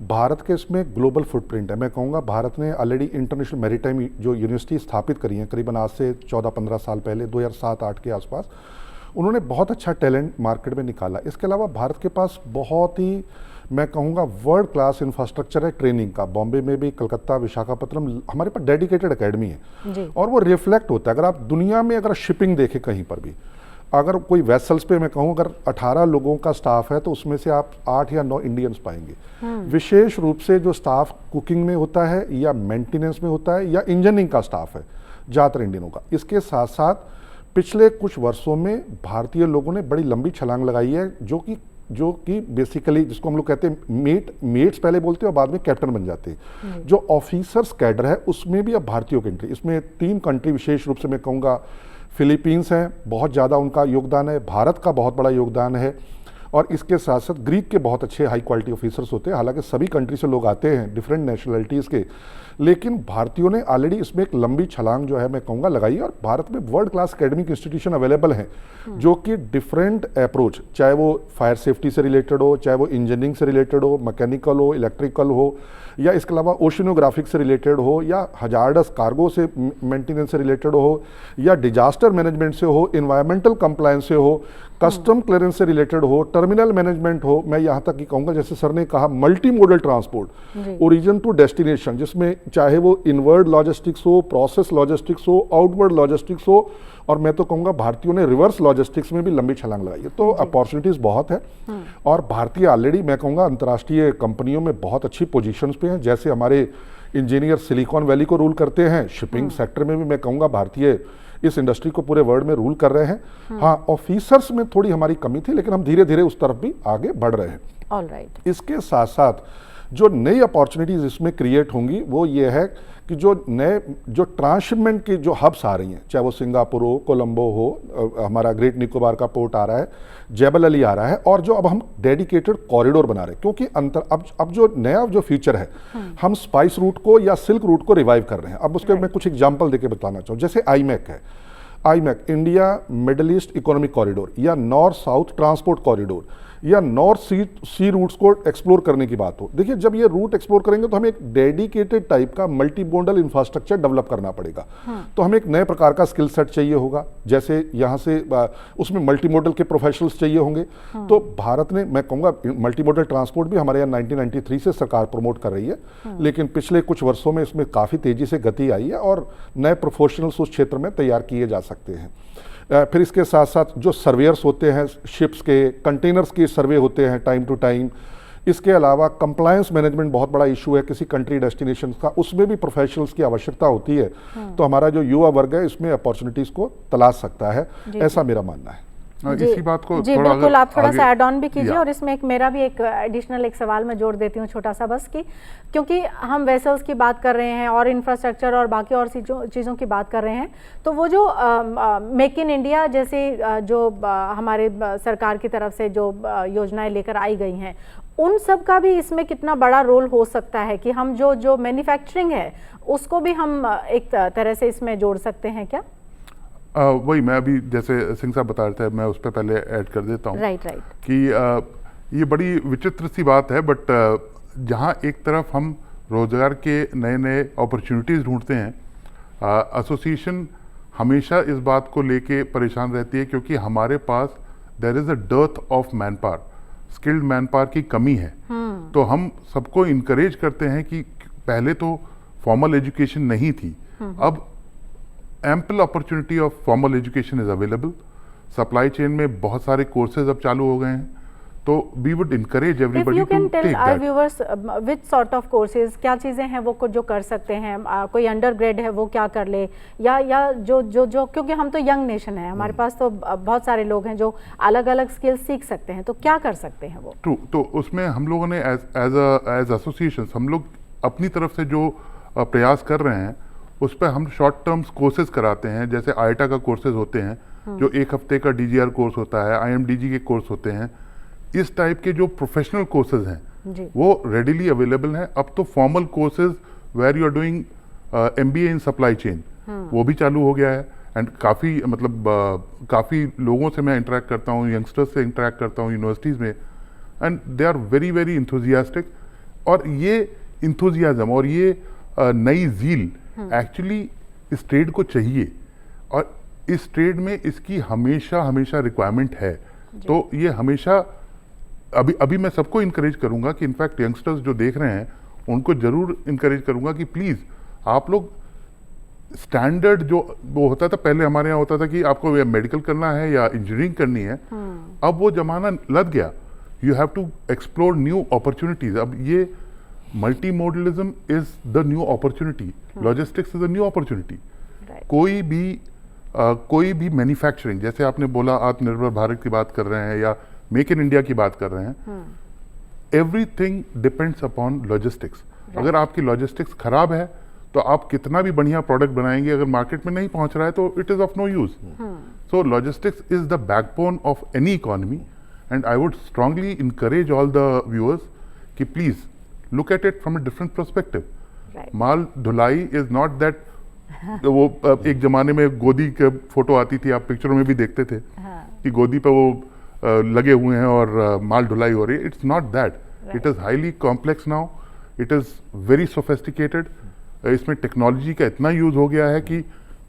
भारत के इसमें ग्लोबल फुटप्रिंट है। मैं कहूँगा भारत ने ऑलरेडी इंटरनेशनल मैरीटाइम जो यूनिवर्सिटी स्थापित करी हैं करीबन आज से 14-15 साल पहले, 2007-8 के आसपास, उन्होंने बहुत अच्छा टैलेंट मार्केट में निकाला। इसके अलावा भारत के पास बहुत ही, मैं कहूँगा, वर्ल्ड क्लास इंफ्रास्ट्रक्चर है ट्रेनिंग का। बॉम्बे में भी, कलकत्ता, विशाखापट्टनम, हमारे पास डेडिकेटेड एकेडमी है और वो रिफ्लेक्ट होता है। अगर आप दुनिया में अगर शिपिंग देखें कहीं पर भी, अगर कोई वेसल्स पे मैं कहूँ अगर 18 लोगों का स्टाफ है तो उसमें से आप 8 या 9 इंडियंस पाएंगे। विशेष रूप से जो स्टाफ कुकिंग में होता है या मेंटेनेंस में होता है या इंजीनियरिंग का स्टाफ है, ज़्यादातर इंडियनों का। इसके साथ साथ पिछले कुछ वर्षों में भारतीय लोगों ने बड़ी लंबी छलांग लगाई है, जो कि बेसिकली जिसको हम लोग कहते हैं मेट्स पहले बोलते हैं और बाद में कैप्टन बन जाते हैं। जो ऑफिसर्स कैडर है उसमें भी अब भारतीयों की एंट्री। इसमें 3 कंट्री विशेष रूप से मैं कहूँगा, फिलीपींस हैं, बहुत ज़्यादा उनका योगदान है, भारत का बहुत बड़ा योगदान है, और इसके साथ साथ ग्रीक के बहुत अच्छे हाई क्वालिटी ऑफिसर्स होते हैं। हालांकि सभी कंट्री से लोग आते हैं, डिफरेंट नेशनलिटीज़ के, लेकिन भारतीयों ने ऑलरेडी इसमें एक लंबी छलांग जो है मैं कहूँगा लगाई है। और भारत में world class academic institution available हैं जो कि डिफरेंट अप्रोच, चाहे वो फायर सेफ्टी से रिलेटेड हो, चाहे वो इंजीनियरिंग से रिलेटेड हो, मैकेनिकल हो, इलेक्ट्रिकल हो, या इसके अलावा ओशनोग्राफिक से रिलेटेड हो, या हजार्डस कार्गो से मेंटेनेंस से रिलेटेड हो, या डिजास्टर मैनेजमेंट से हो, इन्वायरमेंटल कंप्लायंस से हो, कस्टम क्लियरेंस से रिलेटेड हो, टर्मिनल मैनेजमेंट हो। मैं यहाँ तक कि कहूँगा, जैसे सर ने कहा, multi modal transport, origin to destination, जिसमें चाहे वो इनवर्ड लॉजिस्टिक्स हो, प्रोसेस लॉजिस्टिक्स हो, आउटवर्ड लॉजिस्टिक्स हो, और मैं तो कहूँगा भारतीयों ने रिवर्स लॉजिस्टिक्स में भी लंबी छलांग लगाई है। तो अपॉर्चुनिटीज़ बहुत है और भारतीय ऑलरेडी मैं कहूँगा अंतर्राष्ट्रीय कंपनियों में बहुत अच्छी पोजीशंस पे हैं। जैसे हमारे इंजीनियर सिलिकॉन वैली को रूल करते हैं, शिपिंग सेक्टर में भी मैं कहूँगा भारतीय इस इंडस्ट्री को पूरे वर्ल्ड में रूल कर रहे हैं। हाँ, ऑफिसर्स में थोड़ी हमारी कमी थी, लेकिन हम धीरे धीरे उस तरफ भी आगे बढ़ रहे हैं। ऑलराइट। इसके साथ साथ जो नई अपॉर्चुनिटीज़ इसमें क्रिएट होंगी वो ये है कि जो ट्रांसशिपमेंट की जो हब्स आ रही हैं, चाहे वो सिंगापुर हो, कोलंबो हो, हमारा ग्रेट निकोबार का पोर्ट आ रहा है, जेबल अली आ रहा है, और जो अब हम डेडिकेटेड कॉरिडोर बना रहे हैं, क्योंकि अब जो नया जो फ्यूचर है, हम स्पाइस रूट को या सिल्क रूट को रिवाइव कर रहे हैं। अब उसके मैं कुछ एग्जाम्पल देके बताना चाहूँ। जैसे आईमैक है, iMac India middle east economic corridor, या नॉर्थ साउथ ट्रांसपोर्ट कॉरिडोर, या नॉर्थ सी रूट्स को एक्सप्लोर करने की बात हो। देखिए, जब ये रूट एक्सप्लोर करेंगे तो हमें एक डेडिकेटेड टाइप का मल्टी मोडल इंफ्रास्ट्रक्चर डेवलप करना पड़ेगा। तो हमें एक नए प्रकार का स्किल सेट चाहिए होगा, जैसे यहाँ से उसमें मल्टी मोडल के प्रोफेशनल्स चाहिए होंगे। तो भारत ने, मैं कहूँगा, मल्टी मोडल ट्रांसपोर्ट भी हमारे यहाँ 1993 से सरकार प्रमोट कर रही है, लेकिन पिछले कुछ वर्षों में इसमें काफ़ी तेज़ी से गति आई है और नए प्रोफेशनल्स उस क्षेत्र में तैयार किए जा सकते हैं। फिर इसके साथ साथ जो सर्वेयर्स होते हैं शिप्स के, कंटेनर्स के सर्वे होते हैं टाइम टू टाइम। इसके अलावा कंप्लायंस मैनेजमेंट बहुत बड़ा इशू है किसी कंट्री डेस्टिनेशन का, उसमें भी प्रोफेशनल्स की आवश्यकता होती है। तो हमारा जो युवा वर्ग है इसमें अपॉर्चुनिटीज़ को तलाश सकता है, ऐसा मेरा मानना है। इसी बात को जी बिल्कुल, आप थोड़ा सा ऐड ऑन भी कीजिए। और इसमें मेरा भी एक एडिशनल एक सवाल मैं जोड़ देती हूँ छोटा सा, बस कि क्योंकि हम वेसल्स की बात कर रहे हैं और इंफ्रास्ट्रक्चर और बाकी और चीज़ों की बात कर रहे हैं, तो वो जो मेक इन इंडिया जैसे जो हमारे सरकार की तरफ से जो योजनाएं लेकर आई गई हैं, उन सब का भी इसमें कितना बड़ा रोल हो सकता है कि हम जो मैन्युफैक्चरिंग है उसको भी हम एक तरह से इसमें जोड़ सकते हैं क्या? वही मैं अभी जैसे सिंह साहब बता रहे थे, मैं उस पर पहले ऐड कर देता हूँ। राइट कि ये बड़ी विचित्र सी बात है, बट जहाँ एक तरफ हम रोजगार के नए नए अपॉर्चुनिटीज़ ढूंढते हैं, एसोसिएशन हमेशा इस बात को लेके परेशान रहती है क्योंकि हमारे पास there is a dearth of man power, skilled man power की कमी है। तो हम सबको इनकरेज करते हैं कि पहले तो फॉर्मल एजुकेशन नहीं थी, अब ample opportunity of formal education is available. Supply chain में बहुत सारे कोर्सेज अब चालू हो गए हैं, तो we would encourage everybody to take that. Our viewers which sort of courses, क्या चीज़ें हैं वो जो कर सकते हैं? कोई अंडर ग्रेड है वो क्या कर ले, या जो क्योंकि हम तो यंग नेशन है, हमारे पास तो बहुत सारे लोग हैं जो अलग अलग स्किल्स सीख सकते हैं, तो क्या कर सकते हैं वो? ट्रू, तो उसमें हम लोगों ने एज एसोसिएशन हम लोग अपनी तरफ से जो प्रयास कर रहे हैं उस पर हम शॉर्ट टर्म्स कोर्सेज कराते हैं। जैसे आईटा का कोर्सेज होते हैं जो 1 हफ्ते का DGR कोर्स होता है, IMDG के कोर्स होते हैं, इस टाइप के जो प्रोफेशनल कोर्सेज हैं वो रेडिली अवेलेबल हैं। अब तो formal courses where you are doing MBA in supply chain वो भी चालू हो गया है। एंड काफ़ी मतलब काफ़ी लोगों से मैं इंटरेक्ट करता हूँ, यंगस्टर्स से इंटरेक्ट करता हूँ यूनिवर्सिटीज़ में, and they are very very enthusiastic. और ये इंथुजियाज्म और ये नई ज़ील एक्चुअली इस ट्रेड को चाहिए, और इस ट्रेड में इसकी हमेशा हमेशा रिक्वायरमेंट है। तो ये हमेशा अभी मैं सबको इनकरेज करूंगा कि इनफैक्ट यंगस्टर्स जो देख रहे हैं उनको जरूर इनकरेज करूंगा कि प्लीज़ आप लोग स्टैंडर्ड जो वो होता था पहले, हमारे यहाँ होता था कि आपको या मेडिकल करना है या इंजीनियरिंग करनी है, अब वो जमाना लग गया। You have to explore new opportunities. अब ये multi modalism is the new opportunity, logistics is a new opportunity. कोई भी मैन्युफैक्चरिंग, जैसे आपने बोला आत्मनिर्भर भारत की बात कर रहे हैं या मेक इन इंडिया की बात कर रहे हैं, एवरीथिंग डिपेंड्स अपॉन लॉजिस्टिक्स। अगर आपकी लॉजिस्टिक्स खराब है तो आप कितना भी बढ़िया प्रोडक्ट बनाएंगे, अगर मार्केट में नहीं पहुंच रहा है तो it is of no use. So logistics is the backbone of any economy, and I would strongly encourage all the viewers कि please look at it from a different perspective. माल धुलाई इज नॉट दैट वो एक जमाने में गोदी के photo आती थी, आप पिक्चरों में भी देखते थे कि गोदी पे वो लगे हुए हैं और माल धुलाई हो रही है। It's not that, it is highly complex now, it is very sophisticated. इसमें टेक्नोलॉजी का इतना यूज हो गया है कि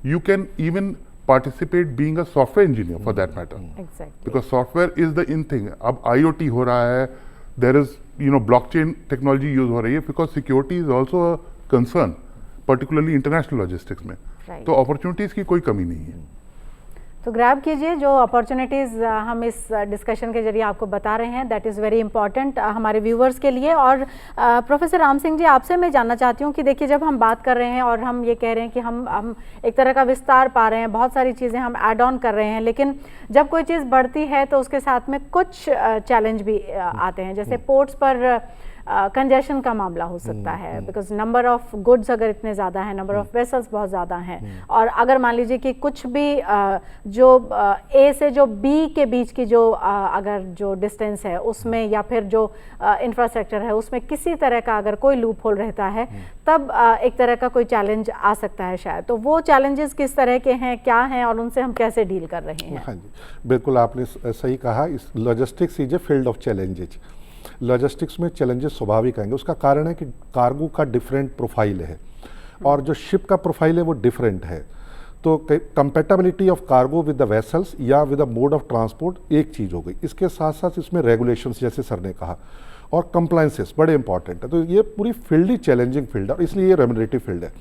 you can even participate being a software engineer for that matter, because software is the in thing. अब IoT हो रहा है, there is blockchain technology use हो रही है, because security is also a concern, particularly international logistics में। तो opportunities की कोई कमी नहीं है। तो ग्रैब कीजिए जो अपॉर्चुनिटीज़ हम इस डिस्कशन के जरिए आपको बता रहे हैं, दैट इज़ वेरी इंपॉर्टेंट हमारे व्यूवर्स के लिए। और प्रोफेसर राम सिंह जी, आपसे मैं जानना चाहती हूँ कि देखिए, जब हम बात कर रहे हैं और हम ये कह रहे हैं कि हम एक तरह का विस्तार पा रहे हैं, बहुत सारी चीज़ें हम ऐड ऑन कर रहे हैं, लेकिन जब कोई चीज़ बढ़ती है तो उसके साथ में कुछ चैलेंज भी आते हैं। जैसे पोर्ट्स पर कंजेशन का मामला हो सकता है, बिकॉज नंबर ऑफ गुड्स अगर इतने ज़्यादा हैं, नंबर ऑफ वेसल्स बहुत ज़्यादा हैं, और अगर मान लीजिए कि कुछ भी जो A से जो B के बीच की जो अगर जो डिस्टेंस है उसमें, या फिर जो इंफ्रास्ट्रक्चर है उसमें किसी तरह का अगर कोई लूप होल रहता है, तब एक तरह का कोई चैलेंज आ सकता है शायद। तो वो चैलेंजेस किस तरह के हैं, क्या हैं, और उनसे हम कैसे डील कर रहे हैं? हाँ जी, बिल्कुल आपने सही कहा। इस logistics is a field of challenges. Logistics में चैलेंजेस स्वाभाविक आएंगे। उसका कारण है कि कार्गो का डिफरेंट प्रोफाइल है और जो शिप का प्रोफाइल है वो डिफरेंट है। तो compatibility of cargo with the vessels या with the mode of transport एक चीज़ हो गई। इसके साथ साथ इसमें रेगुलेशंस, जैसे सर ने कहा, और कंप्लायंसेस बड़े इंपॉर्टेंट है। तो ये पूरी फील्ड ही चैलेंजिंग फील्ड है और इसलिए ये रेम्युनरेटिव फील्ड है।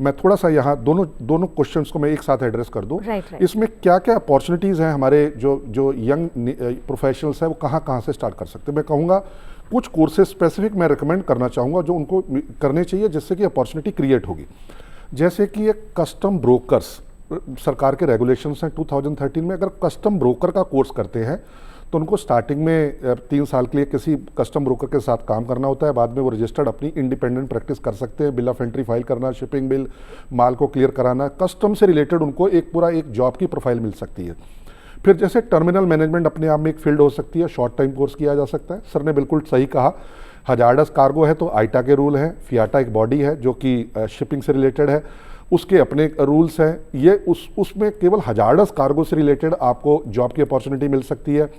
मैं थोड़ा सा यहाँ दोनों क्वेश्चंस को मैं एक साथ एड्रेस कर दूँ। इसमें क्या क्या अपॉर्चुनिटीज़ हैं, हमारे जो यंग प्रोफेशनल्स हैं वो कहाँ से स्टार्ट कर सकते हैं। मैं कहूँगा कुछ कोर्सेज स्पेसिफिक मैं रिकमेंड करना चाहूँगा जो उनको करने चाहिए, जिससे कि अपॉर्चुनिटी क्रिएट होगी। जैसे कि एक कस्टम ब्रोकर्स, सरकार के रेगुलेशंस हैं 2013 में, अगर कस्टम ब्रोकर का कोर्स करते हैं तो उनको स्टार्टिंग में 3 साल के लिए किसी कस्टम ब्रोकर के साथ काम करना होता है। बाद में वो रजिस्टर्ड अपनी इंडिपेंडेंट प्रैक्टिस कर सकते हैं, बिल ऑफ एंट्री फाइल करना, शिपिंग बिल, माल को क्लियर कराना, कस्टम से रिलेटेड उनको एक जॉब की प्रोफाइल मिल सकती है। फिर जैसे टर्मिनल मैनेजमेंट अपने आप में एक फील्ड हो सकती है, शॉर्ट टाइम कोर्स किया जा सकता है। सर ने बिल्कुल सही कहा, हजार्डस कार्गो है तो आइटा के रूल हैं, फियाटा एक बॉडी है जो कि शिपिंग से रिलेटेड है, उसके अपने रूल्स हैं। ये उसमें केवल हजार्डस कार्गो से रिलेटेड आपको जॉब की अपॉर्चुनिटी मिल सकती है।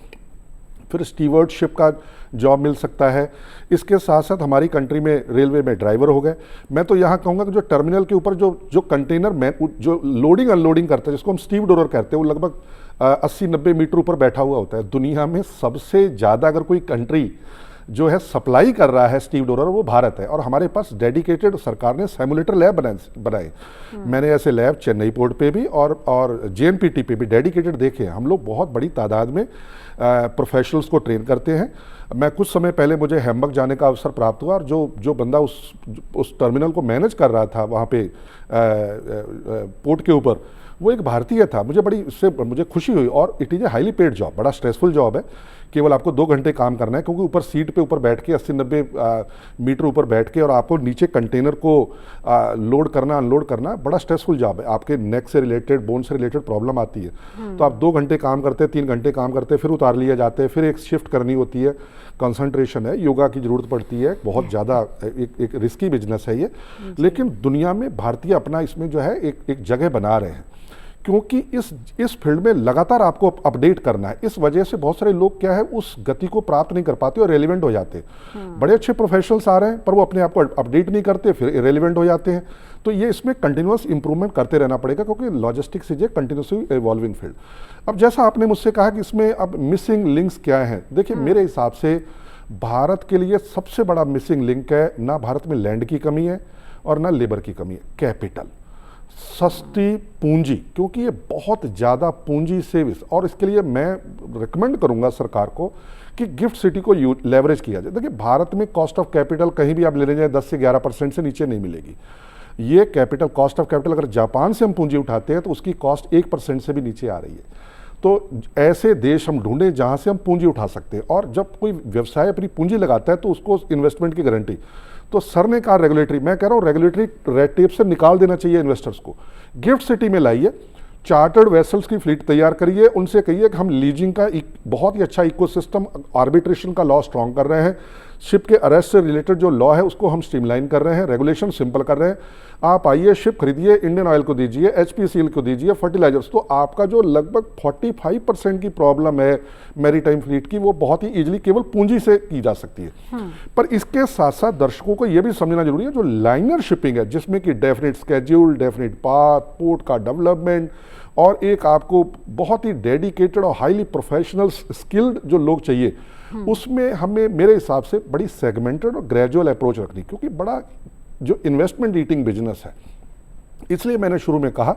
फिर स्टीवर्डशिप का जॉब मिल सकता है। इसके साथ साथ हमारी कंट्री में रेलवे में ड्राइवर हो गए। मैं तो यहाँ कहूँगा कि जो टर्मिनल के ऊपर जो कंटेनर में जो लोडिंग अनलोडिंग करता है, जिसको हम स्टीव डोरर कहते हैं, वो लगभग 80-90 मीटर ऊपर बैठा हुआ होता है। दुनिया में सबसे ज़्यादा अगर कोई कंट्री जो है सप्लाई कर रहा है स्टीव डोरर, वो भारत है। और हमारे पास डेडिकेटेड सरकार ने सिमुलेटर लैब बनाए। मैंने ऐसे लैब चेन्नई पोर्ट पे भी और JNPT पे भी डेडिकेटेड देखे हैं। हम लोग बहुत बड़ी तादाद में प्रोफेशनल्स को ट्रेन करते हैं मैं कुछ समय पहले मुझे हैम्बर्ग जाने का अवसर प्राप्त हुआ और जो बंदा उस टर्मिनल को मैनेज कर रहा था वहाँ पे पोर्ट के ऊपर, वो एक भारतीय था। मुझे खुशी हुई। और it is a highly paid job, बड़ा स्ट्रेसफुल जॉब है। केवल आपको 2 घंटे काम करना है, क्योंकि ऊपर सीट पे ऊपर बैठ के 80-90 मीटर ऊपर बैठ के और आपको नीचे कंटेनर को लोड करना अनलोड करना बड़ा स्ट्रेसफुल जॉब है। आपके नेक से रिलेटेड, बोन से रिलेटेड प्रॉब्लम आती है। तो आप 2 घंटे काम करते, 3 घंटे काम करते, फिर उतार लिए जाते हैं, फिर एक शिफ्ट करनी होती है, कंसंट्रेशन है, योगा की जरूरत पड़ती है, बहुत ज़्यादा एक रिस्की बिजनेस है ये। लेकिन दुनिया में भारतीय अपना इसमें जो है एक जगह बना रहे हैं, क्योंकि इस फील्ड में लगातार आपको अपडेट करना है। इस वजह से बहुत सारे लोग क्या है उस गति को प्राप्त नहीं कर पाते और रेलिवेंट हो जाते। बड़े अच्छे प्रोफेशनल्स आ रहे हैं पर वो अपने आप को अपडेट नहीं करते, फिर इरेलीवेंट हो जाते हैं। तो ये इसमें कंटिन्यूअस इंप्रूवमेंट करते रहना पड़ेगा, क्योंकि logistics is a continuously evolving field. अब जैसा आपने मुझसे कहा कि इसमें अब मिसिंग लिंक्स क्या हैं, देखिए मेरे हिसाब से भारत के लिए सबसे बड़ा मिसिंग लिंक है, ना भारत में लैंड की कमी है और ना लेबर की कमी है, कैपिटल, सस्ती पूंजी। क्योंकि ये बहुत ज़्यादा पूंजी सेविस, और इसके लिए मैं रिकमेंड करूंगा सरकार को कि गिफ्ट सिटी को लेवरेज किया जाए। देखिए भारत में कॉस्ट ऑफ कैपिटल कहीं भी आप लेने जाए 10 से 11% से नीचे नहीं मिलेगी। ये कैपिटल, कॉस्ट ऑफ कैपिटल, अगर जापान से हम पूंजी उठाते हैं तो उसकी कॉस्ट 1% से भी नीचे आ रही है। तो ऐसे देश हम ढूंढें जहां से हम पूंजी उठा सकते हैं। और जब कोई व्यवसाय अपनी पूंजी लगाता है तो उसको इन्वेस्टमेंट की गारंटी, तो सर ने कहा रेगुलेटरी, मैं कह रहा हूँ रेगुलेटरी रेड टेप से निकाल देना चाहिए इन्वेस्टर्स को। गिफ्ट सिटी में लाइए, चार्टर्ड वेसल्स की फ्लीट तैयार करिए, उनसे कहिए कि हम लीजिंग का एक बहुत ही अच्छा इकोसिस्टम, आर्बिट्रेशन का लॉ स्ट्रॉन्ग कर रहे हैं, शिप के अरेस्ट से रिलेटेड जो लॉ है उसको हम स्ट्रीमलाइन कर रहे हैं, रेगुलेशन सिंपल कर रहे हैं। आप आइए, शिप खरीदिए, इंडियन ऑयल को दीजिए, एचपीसीएल को दीजिए, फर्टिलाइजर्स, तो आपका जो लगभग 45% की प्रॉब्लम है मैरीटाइम फ्लीट की, वो बहुत ही इजीली केवल पूंजी से की जा सकती है। पर इसके साथ साथ दर्शकों को यह भी समझना जरूरी है, जो लाइनर शिपिंग है जिसमें कि definite schedule, definite path, port का डेवलपमेंट और एक आपको बहुत ही डेडिकेटेड और हाईली प्रोफेशनल स्किल्ड जो लोग चाहिए, उसमें हमें मेरे हिसाब से बड़ी सेगमेंटेड और ग्रेजुअल अप्रोच रखनी, क्योंकि बड़ा जो इन्वेस्टमेंट ईटिंग बिजनेस है। इसलिए मैंने शुरू में कहा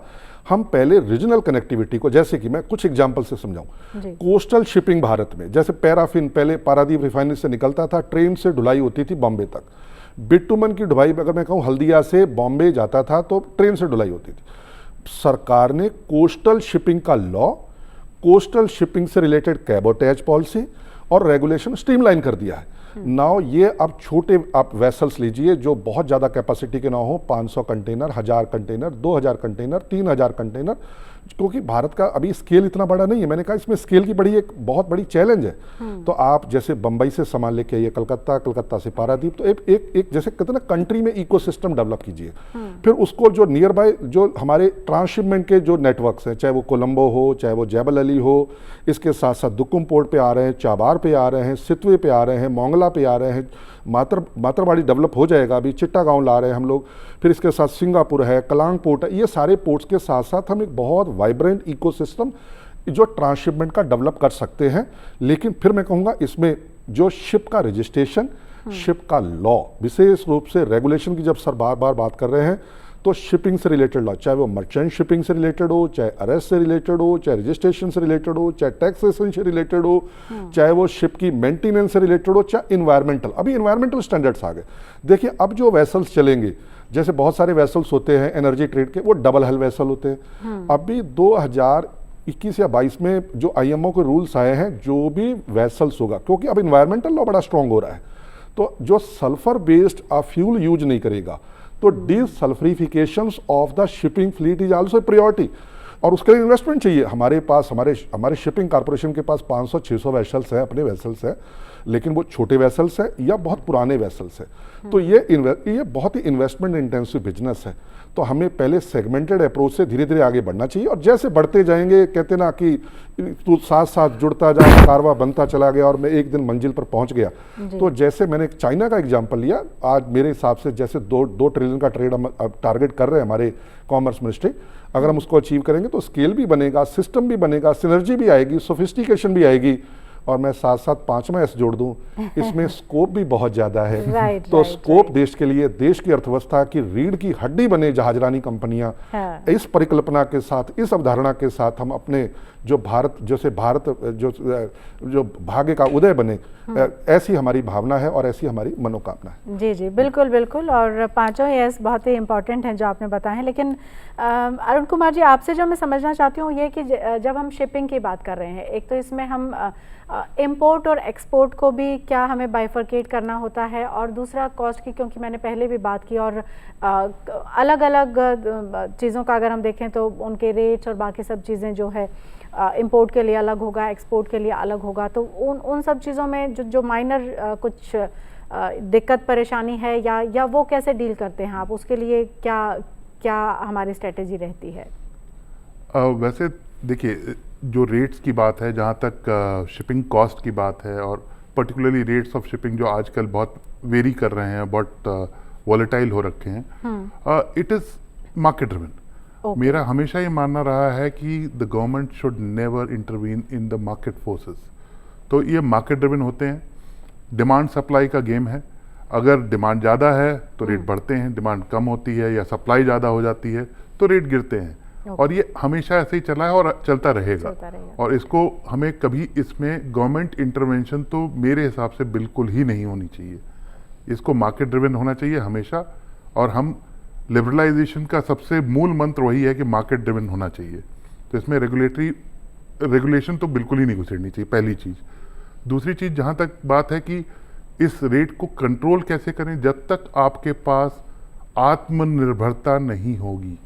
हम पहले रीजनल कनेक्टिविटी को, जैसे कि मैं कुछ एग्जांपल से समझाऊं। कोस्टल शिपिंग भारत में, जैसे पैराफिन पहले पारादीप रिफाइनरी से निकलता था, ट्रेन से ढुलाई होती थी बॉम्बे तक। बिटुमन की ढुलाई अगर मैं कहूँ हल्दिया से बॉम्बे जाता था तो ट्रेन से ढुलाई होती थी। सरकार ने कोस्टल शिपिंग का लॉ, कोस्टल शिपिंग से रिलेटेड कैबोटेज पॉलिसी और रेगुलेशन स्ट्रीमलाइन कर दिया है। नाउ ये अब छोटे आप वेसल्स लीजिए जो बहुत ज़्यादा कैपेसिटी के ना हो, 500 कंटेनर, 1000 कंटेनर, 2000 कंटेनर, 3000 कंटेनर, क्योंकि भारत का अभी स्केल इतना बड़ा नहीं है। मैंने कहा इसमें स्केल की एक बहुत बड़ी चैलेंज है। तो आप जैसे बंबई से सामान लेके आइए कलकत्ता, कलकत्ता से पारादीप, तो एक जैसे कहते हैं ना कंट्री में इकोसिस्टम डेवलप कीजिए। फिर उसको जो नियर बाय जो हमारे ट्रांसशिपमेंट के जो नेटवर्क्स हैं, चाहे वो कोलंबो हो, चाहे वो जैबल अली हो, इसके साथ साथ दुकुम पोर्ट पे आ रहे हैं, चाबार पे आ रहे हैं, सितवे पे आ रहे हैं, मोंगला पे आ रहे हैं, मातरवाड़ी डेवलप हो जाएगा, अभी चिट्टागांव ला रहे हैं हम लोग, फिर इसके साथ सिंगापुर है, कलांग पोर्ट है। ये सारे पोर्ट्स के साथ साथ हम एक बहुत वाइब्रेंट इकोसिस्टम जो ट्रांसशिपमेंट का डेवलप कर सकते हैं। लेकिन फिर मैं कहूँगा इसमें जो शिप का रजिस्ट्रेशन, शिप का लॉ, विशेष रूप से रेगुलेशन की जब सर बार बार बात कर रहे हैं, तो शिपिंग से रिलेटेड लॉ, चाहे वो मर्चेंट शिपिंग से रिलेटेड हो, चाहे अरेस्ट से रिलेटेड हो, चाहे रजिस्ट्रेशन से रिलेटेड हो, चाहे टैक्सेशन से रिलेटेड हो, चाहे वो शिप की मेंटेनेंस से रिलेटेड हो, चाहे इन्वायरमेंटल, अभी इन्वायरमेंटल स्टैंडर्ड्स आ गए। देखिए अब जो वेसल्स चलेंगे, जैसे बहुत सारे वेसल्स होते हैं एनर्जी ट्रेड के, वो डबल हल वेसल होते हैं। अभी 2021 या 22 में जो आईएमओ के रूल्स आए हैं, जो भी वेसल्स होगा, क्योंकि अब इन्वायरमेंटल लॉ बड़ा स्ट्रांग हो रहा है, तो जो सल्फर बेस्ड फ्यूल यूज नहीं करेगा, तो desulphurification of the shipping fleet is also priority. और उसके लिए इन्वेस्टमेंट चाहिए। हमारे पास हमारे शिपिंग कॉर्पोरेशन के पास 500-600 वेसल्स हैं, अपने वेसल्स हैं, लेकिन वो छोटे वेसल्स हैं या बहुत पुराने वेसल्स हैं। तो ये बहुत ही इन्वेस्टमेंट इंटेंसिव बिजनेस है। तो हमें पहले सेगमेंटेड अप्रोच से धीरे धीरे आगे बढ़ना चाहिए, और जैसे बढ़ते जाएंगे, कहते ना कि तू साथ साथ जुड़ता जा, कारवा बनता चला गया और मैं एक दिन मंजिल पर पहुंच गया। तो जैसे मैंने चाइना का एग्जांपल लिया, आज मेरे हिसाब से जैसे 2 ट्रिलियन का ट्रेड हम टारगेट कर रहे हैं हमारे कॉमर्स मिनिस्ट्री, अगर हम उसको अचीव करेंगे तो स्केल भी बनेगा, सिस्टम भी बनेगा, सिनर्जी भी आएगी, सोफिस्टिकेशन भी आएगी, और मैं साथ साथ 5वां एस जोड़ दूं, इसमें स्कोप भी बहुत ज़्यादा है। तो राइट, स्कोप देश के लिए, देश की अर्थव्यवस्था की रीढ़ की हड्डी बने जहाजरानी कंपनियां, इस परिकल्पना के साथ, इस अवधारणा के साथ हम अपने जो भारत जो भाग्य का उदय बने, ऐसी हमारी भावना है और ऐसी हमारी मनोकामना है। जी जी, बिल्कुल बिल्कुल। और 5 एस बहुत ही इम्पोर्टेंट हैं जो आपने बताए हैं। लेकिन अरुण कुमार जी, आपसे जो मैं समझना चाहती हूँ ये कि जब हम शिपिंग की बात कर रहे हैं, एक तो इसमें हम इंपोर्ट और एक्सपोर्ट को भी क्या हमें बाइफरकेट करना होता है, और दूसरा कॉस्ट की, क्योंकि मैंने पहले भी बात की, और अलग अलग चीज़ों का अगर हम देखें तो उनके रेट्स और बाकी सब चीज़ें जो है इंपोर्ट के लिए अलग होगा, एक्सपोर्ट के लिए अलग होगा। तो उन सब चीज़ों में जो माइनर कुछ दिक्कत परेशानी है या वो कैसे डील करते हैं आप, उसके लिए क्या हमारी स्ट्रेटेजी रहती है? वैसे देखिए, जो रेट्स की बात है, जहाँ तक शिपिंग कॉस्ट की बात है, और पर्टिकुलरली रेट्स ऑफ शिपिंग जो आजकल बहुत वेरी कर रहे हैं, बहुत वॉलेटाइल हो रखे हैं, इट इज़ मार्केट ड्रिवन। मेरा हमेशा ये मानना रहा है कि the government should never intervene in the market forces. तो ये मार्केट ड्रिवन होते हैं, डिमांड सप्लाई का गेम है। अगर डिमांड ज़्यादा है तो रेट बढ़ते हैं, डिमांड कम होती है या सप्लाई ज़्यादा हो जाती है तो रेट गिरते हैं। और ये हमेशा ऐसे ही चला है और चलता रहेगा। और इसको हमें कभी इसमें गवर्नमेंट इंटरवेंशन तो मेरे हिसाब से बिल्कुल ही नहीं होनी चाहिए। इसको मार्केट ड्रिवन होना चाहिए हमेशा। और हम लिबरलाइजेशन का सबसे मूल मंत्र वही है कि मार्केट ड्रिवन होना चाहिए। तो इसमें रेगुलेशन तो बिल्कुल ही नहीं घुसेड़नी चाहिए, पहली चीज़। दूसरी चीज़, जहाँ तक बात है कि इस रेट को कंट्रोल कैसे करें, जब तक आपके पास आत्मनिर्भरता नहीं होगी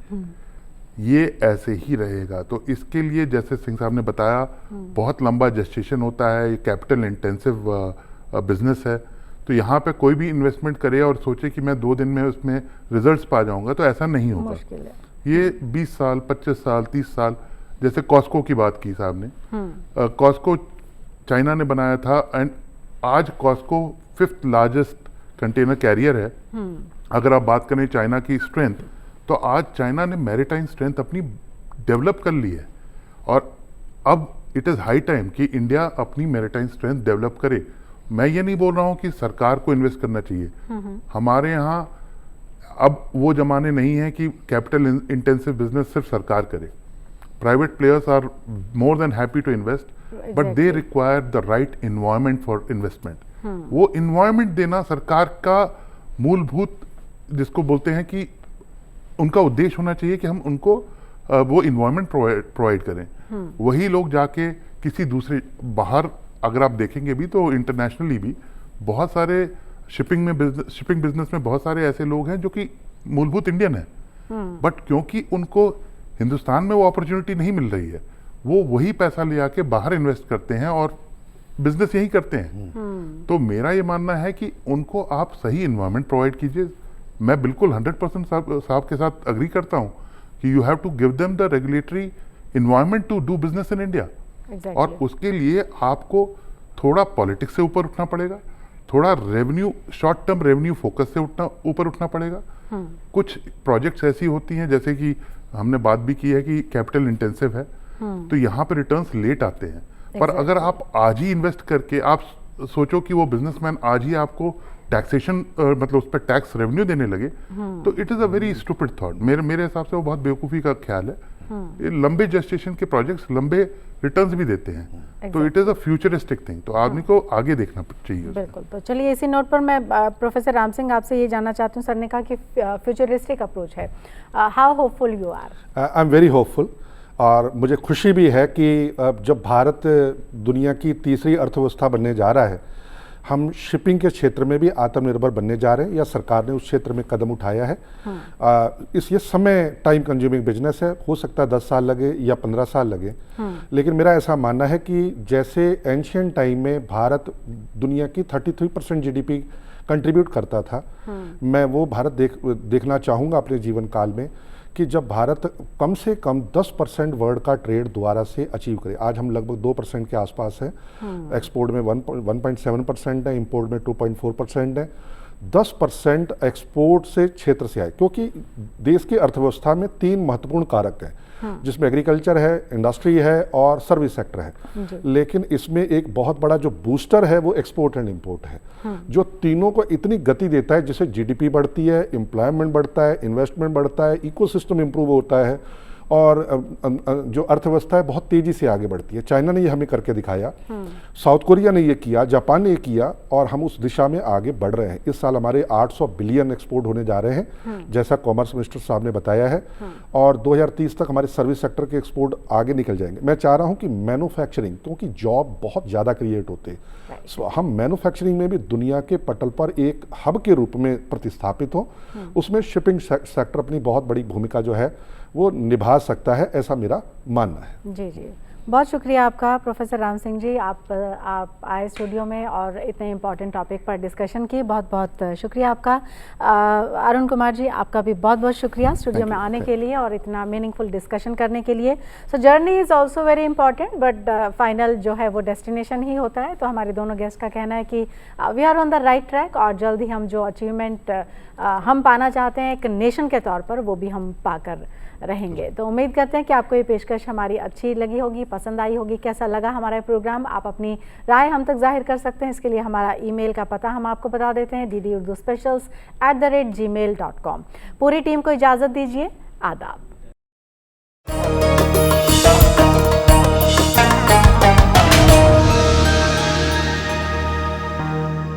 ये ऐसे ही रहेगा। तो इसके लिए, जैसे सिंह साहब ने बताया, बहुत लंबा जेस्टेशन होता है, ये कैपिटल इंटेंसिव बिजनेस है। तो यहाँ पे कोई भी इन्वेस्टमेंट करे और सोचे कि मैं 2 दिन में उसमें रिजल्ट्स पा जाऊंगा, तो ऐसा नहीं होगा। ये 20 साल, 25 साल, 30 साल, जैसे कॉस्को की बात की साहब ने, कॉस्को चाइना ने बनाया था, एंड आज Costco 5th largest container career है। अगर आप बात करें चाइना की स्ट्रेंथ, तो आज चाइना ने मैरीटाइम स्ट्रेंथ अपनी डेवलप कर ली है। और अब इट इज़ हाई टाइम कि इंडिया अपनी मैरीटाइम स्ट्रेंथ डेवलप करे। मैं ये नहीं बोल रहा हूँ कि सरकार को इन्वेस्ट करना चाहिए। हमारे यहाँ अब वो जमाने नहीं है कि कैपिटल इंटेंसिव बिजनेस सिर्फ सरकार करे। Private players are more than happy to invest, but they require the right environment for investment. वो इन्वायरमेंट देना सरकार का मूलभूत, जिसको बोलते हैं कि उनका उद्देश्य होना चाहिए कि हम उनको वो इन्वायरमेंट प्रोवाइड करें। वही लोग जाके किसी दूसरे बाहर, अगर आप देखेंगे भी तो इंटरनेशनली भी बहुत सारे शिपिंग बिजनेस में बहुत सारे ऐसे लोग हैं जो कि मूलभूत इंडियन है, बट क्योंकि उनको हिंदुस्तान में वो अपॉर्चुनिटी नहीं मिल रही है, वो वही पैसा ले आके बाहर इन्वेस्ट करते हैं और बिजनेस यही करते हैं। तो मेरा ये मानना है कि उनको आप सही इन्वायरमेंट प्रोवाइड कीजिए। मैं बिल्कुल 100% साहब के साथ अग्री करता हूँ कि you have to give them the regulatory environment to do business in India. और उसके लिए आपको थोड़ा पॉलिटिक्स से ऊपर उठना पड़ेगा, थोड़ा revenue, short term revenue focus से ऊपर उठना पड़ेगा। कुछ प्रोजेक्ट्स ऐसी होती हैं, जैसे कि हमने बात भी की है कि कैपिटल इंटेंसिव है, तो यहाँ पे रिटर्न्स लेट आते हैं। पर अगर आप आज ही इन्वेस्ट करके, आप सोचो कि वो बिजनेसमैन आज ही आपको टैक्सेशन मतलब उस पर टैक्स रेवेन्यू देने लगे, तो it is a very stupid thought. मेरे हिसाब से वो बहुत बेवकूफ़ी का ख्याल है। ये लंबे जेस्टेशन के प्रोजेक्ट्स लंबे रिटर्न्स भी देते हैं, तो it is a futuristic thing. तो आदमी को आगे देखना चाहिए। बिल्कुल। तो चलिए, इसी नोट पर मैं प्रोफेसर राम सिंह आपसे ये जानना चाहती हूँ। सर ने कहा कि फ्यूचरिस्टिक अप्रोच है, how hopeful you are? I am very hopeful, और मुझे खुशी भी है कि जब भारत दुनिया की तीसरी अर्थव्यवस्था बनने जा रहा है, हम शिपिंग के क्षेत्र में भी आत्मनिर्भर बनने जा रहे हैं, या सरकार ने उस क्षेत्र में कदम उठाया है। ये समय टाइम कंज्यूमिंग बिजनेस है, हो सकता है 10 साल लगे या 15 साल लगे, लेकिन मेरा ऐसा मानना है कि जैसे एंशियंट टाइम में भारत दुनिया की 33% जीडीपी कंट्रीब्यूट करता था, मैं वो भारत देखना चाहूँगा अपने जीवन काल में, कि जब भारत कम से कम 10% वर्ल्ड का ट्रेड दोबारा से अचीव करे। आज हम लगभग 2% के आसपास है, एक्सपोर्ट में 1.7% है, इंपोर्ट में 2.4% है। 10% एक्सपोर्ट से क्षेत्र से आए, क्योंकि देश की अर्थव्यवस्था में 3 महत्वपूर्ण कारक हैं, जिसमें एग्रीकल्चर है, इंडस्ट्री है और सर्विस सेक्टर है। लेकिन इसमें एक बहुत बड़ा जो बूस्टर है वो एक्सपोर्ट एंड इंपोर्ट है, जो तीनों को इतनी गति देता है जिससे जीडीपी बढ़ती है, एम्प्लॉयमेंट बढ़ता है, इन्वेस्टमेंट बढ़ता है, इकोसिस्टम इंप्रूव होता है और जो अर्थव्यवस्था है बहुत तेजी से आगे बढ़ती है। चाइना ने ये हमें करके दिखाया, साउथ कोरिया ने ये किया, जापान ने ये किया और हम उस दिशा में आगे बढ़ रहे हैं। इस साल हमारे 800 बिलियन एक्सपोर्ट होने जा रहे हैं, जैसा कॉमर्स मिनिस्टर साहब ने बताया है, और 2030 तक हमारे सर्विस सेक्टर के एक्सपोर्ट आगे निकल जाएंगे। मैं चाह रहा हूँ कि मैन्युफैक्चरिंग, क्योंकि जॉब बहुत ज़्यादा क्रिएट होते हैं, हम मैन्युफैक्चरिंग में भी दुनिया के पटल पर एक हब के रूप में प्रतिस्थापित हो, उसमें शिपिंग सेक्टर अपनी बहुत बड़ी भूमिका जो है वो निभा सकता है, ऐसा मेरा मानना है। जी जी, बहुत शुक्रिया आपका प्रोफेसर राम सिंह जी, आप आए स्टूडियो में और इतने इम्पॉर्टेंट टॉपिक पर डिस्कशन की। बहुत बहुत शुक्रिया आपका। अरुण कुमार जी, आपका भी बहुत बहुत शुक्रिया स्टूडियो में आने के लिए और इतना मीनिंगफुल डिस्कशन करने के लिए। सो journey is also very important, but final जो है वो डेस्टिनेशन ही होता है। तो हमारे दोनों गेस्ट का कहना है कि we are on the right track और जल्द ही हम जो अचीवमेंट हम पाना चाहते हैं एक नेशन के तौर पर, वो भी हम पाकर रहेंगे। तो उम्मीद करते हैं कि आपको ये पेशकश हमारी अच्छी लगी होगी, पसंद आई होगी। कैसा लगा हमारा प्रोग्राम, आप अपनी राय हम तक जाहिर कर सकते हैं। इसके लिए हमारा ईमेल का पता हम आपको बता देते हैं, ddurduspecials@gmail.com। पूरी टीम को इजाज़त दीजिए, आदाब।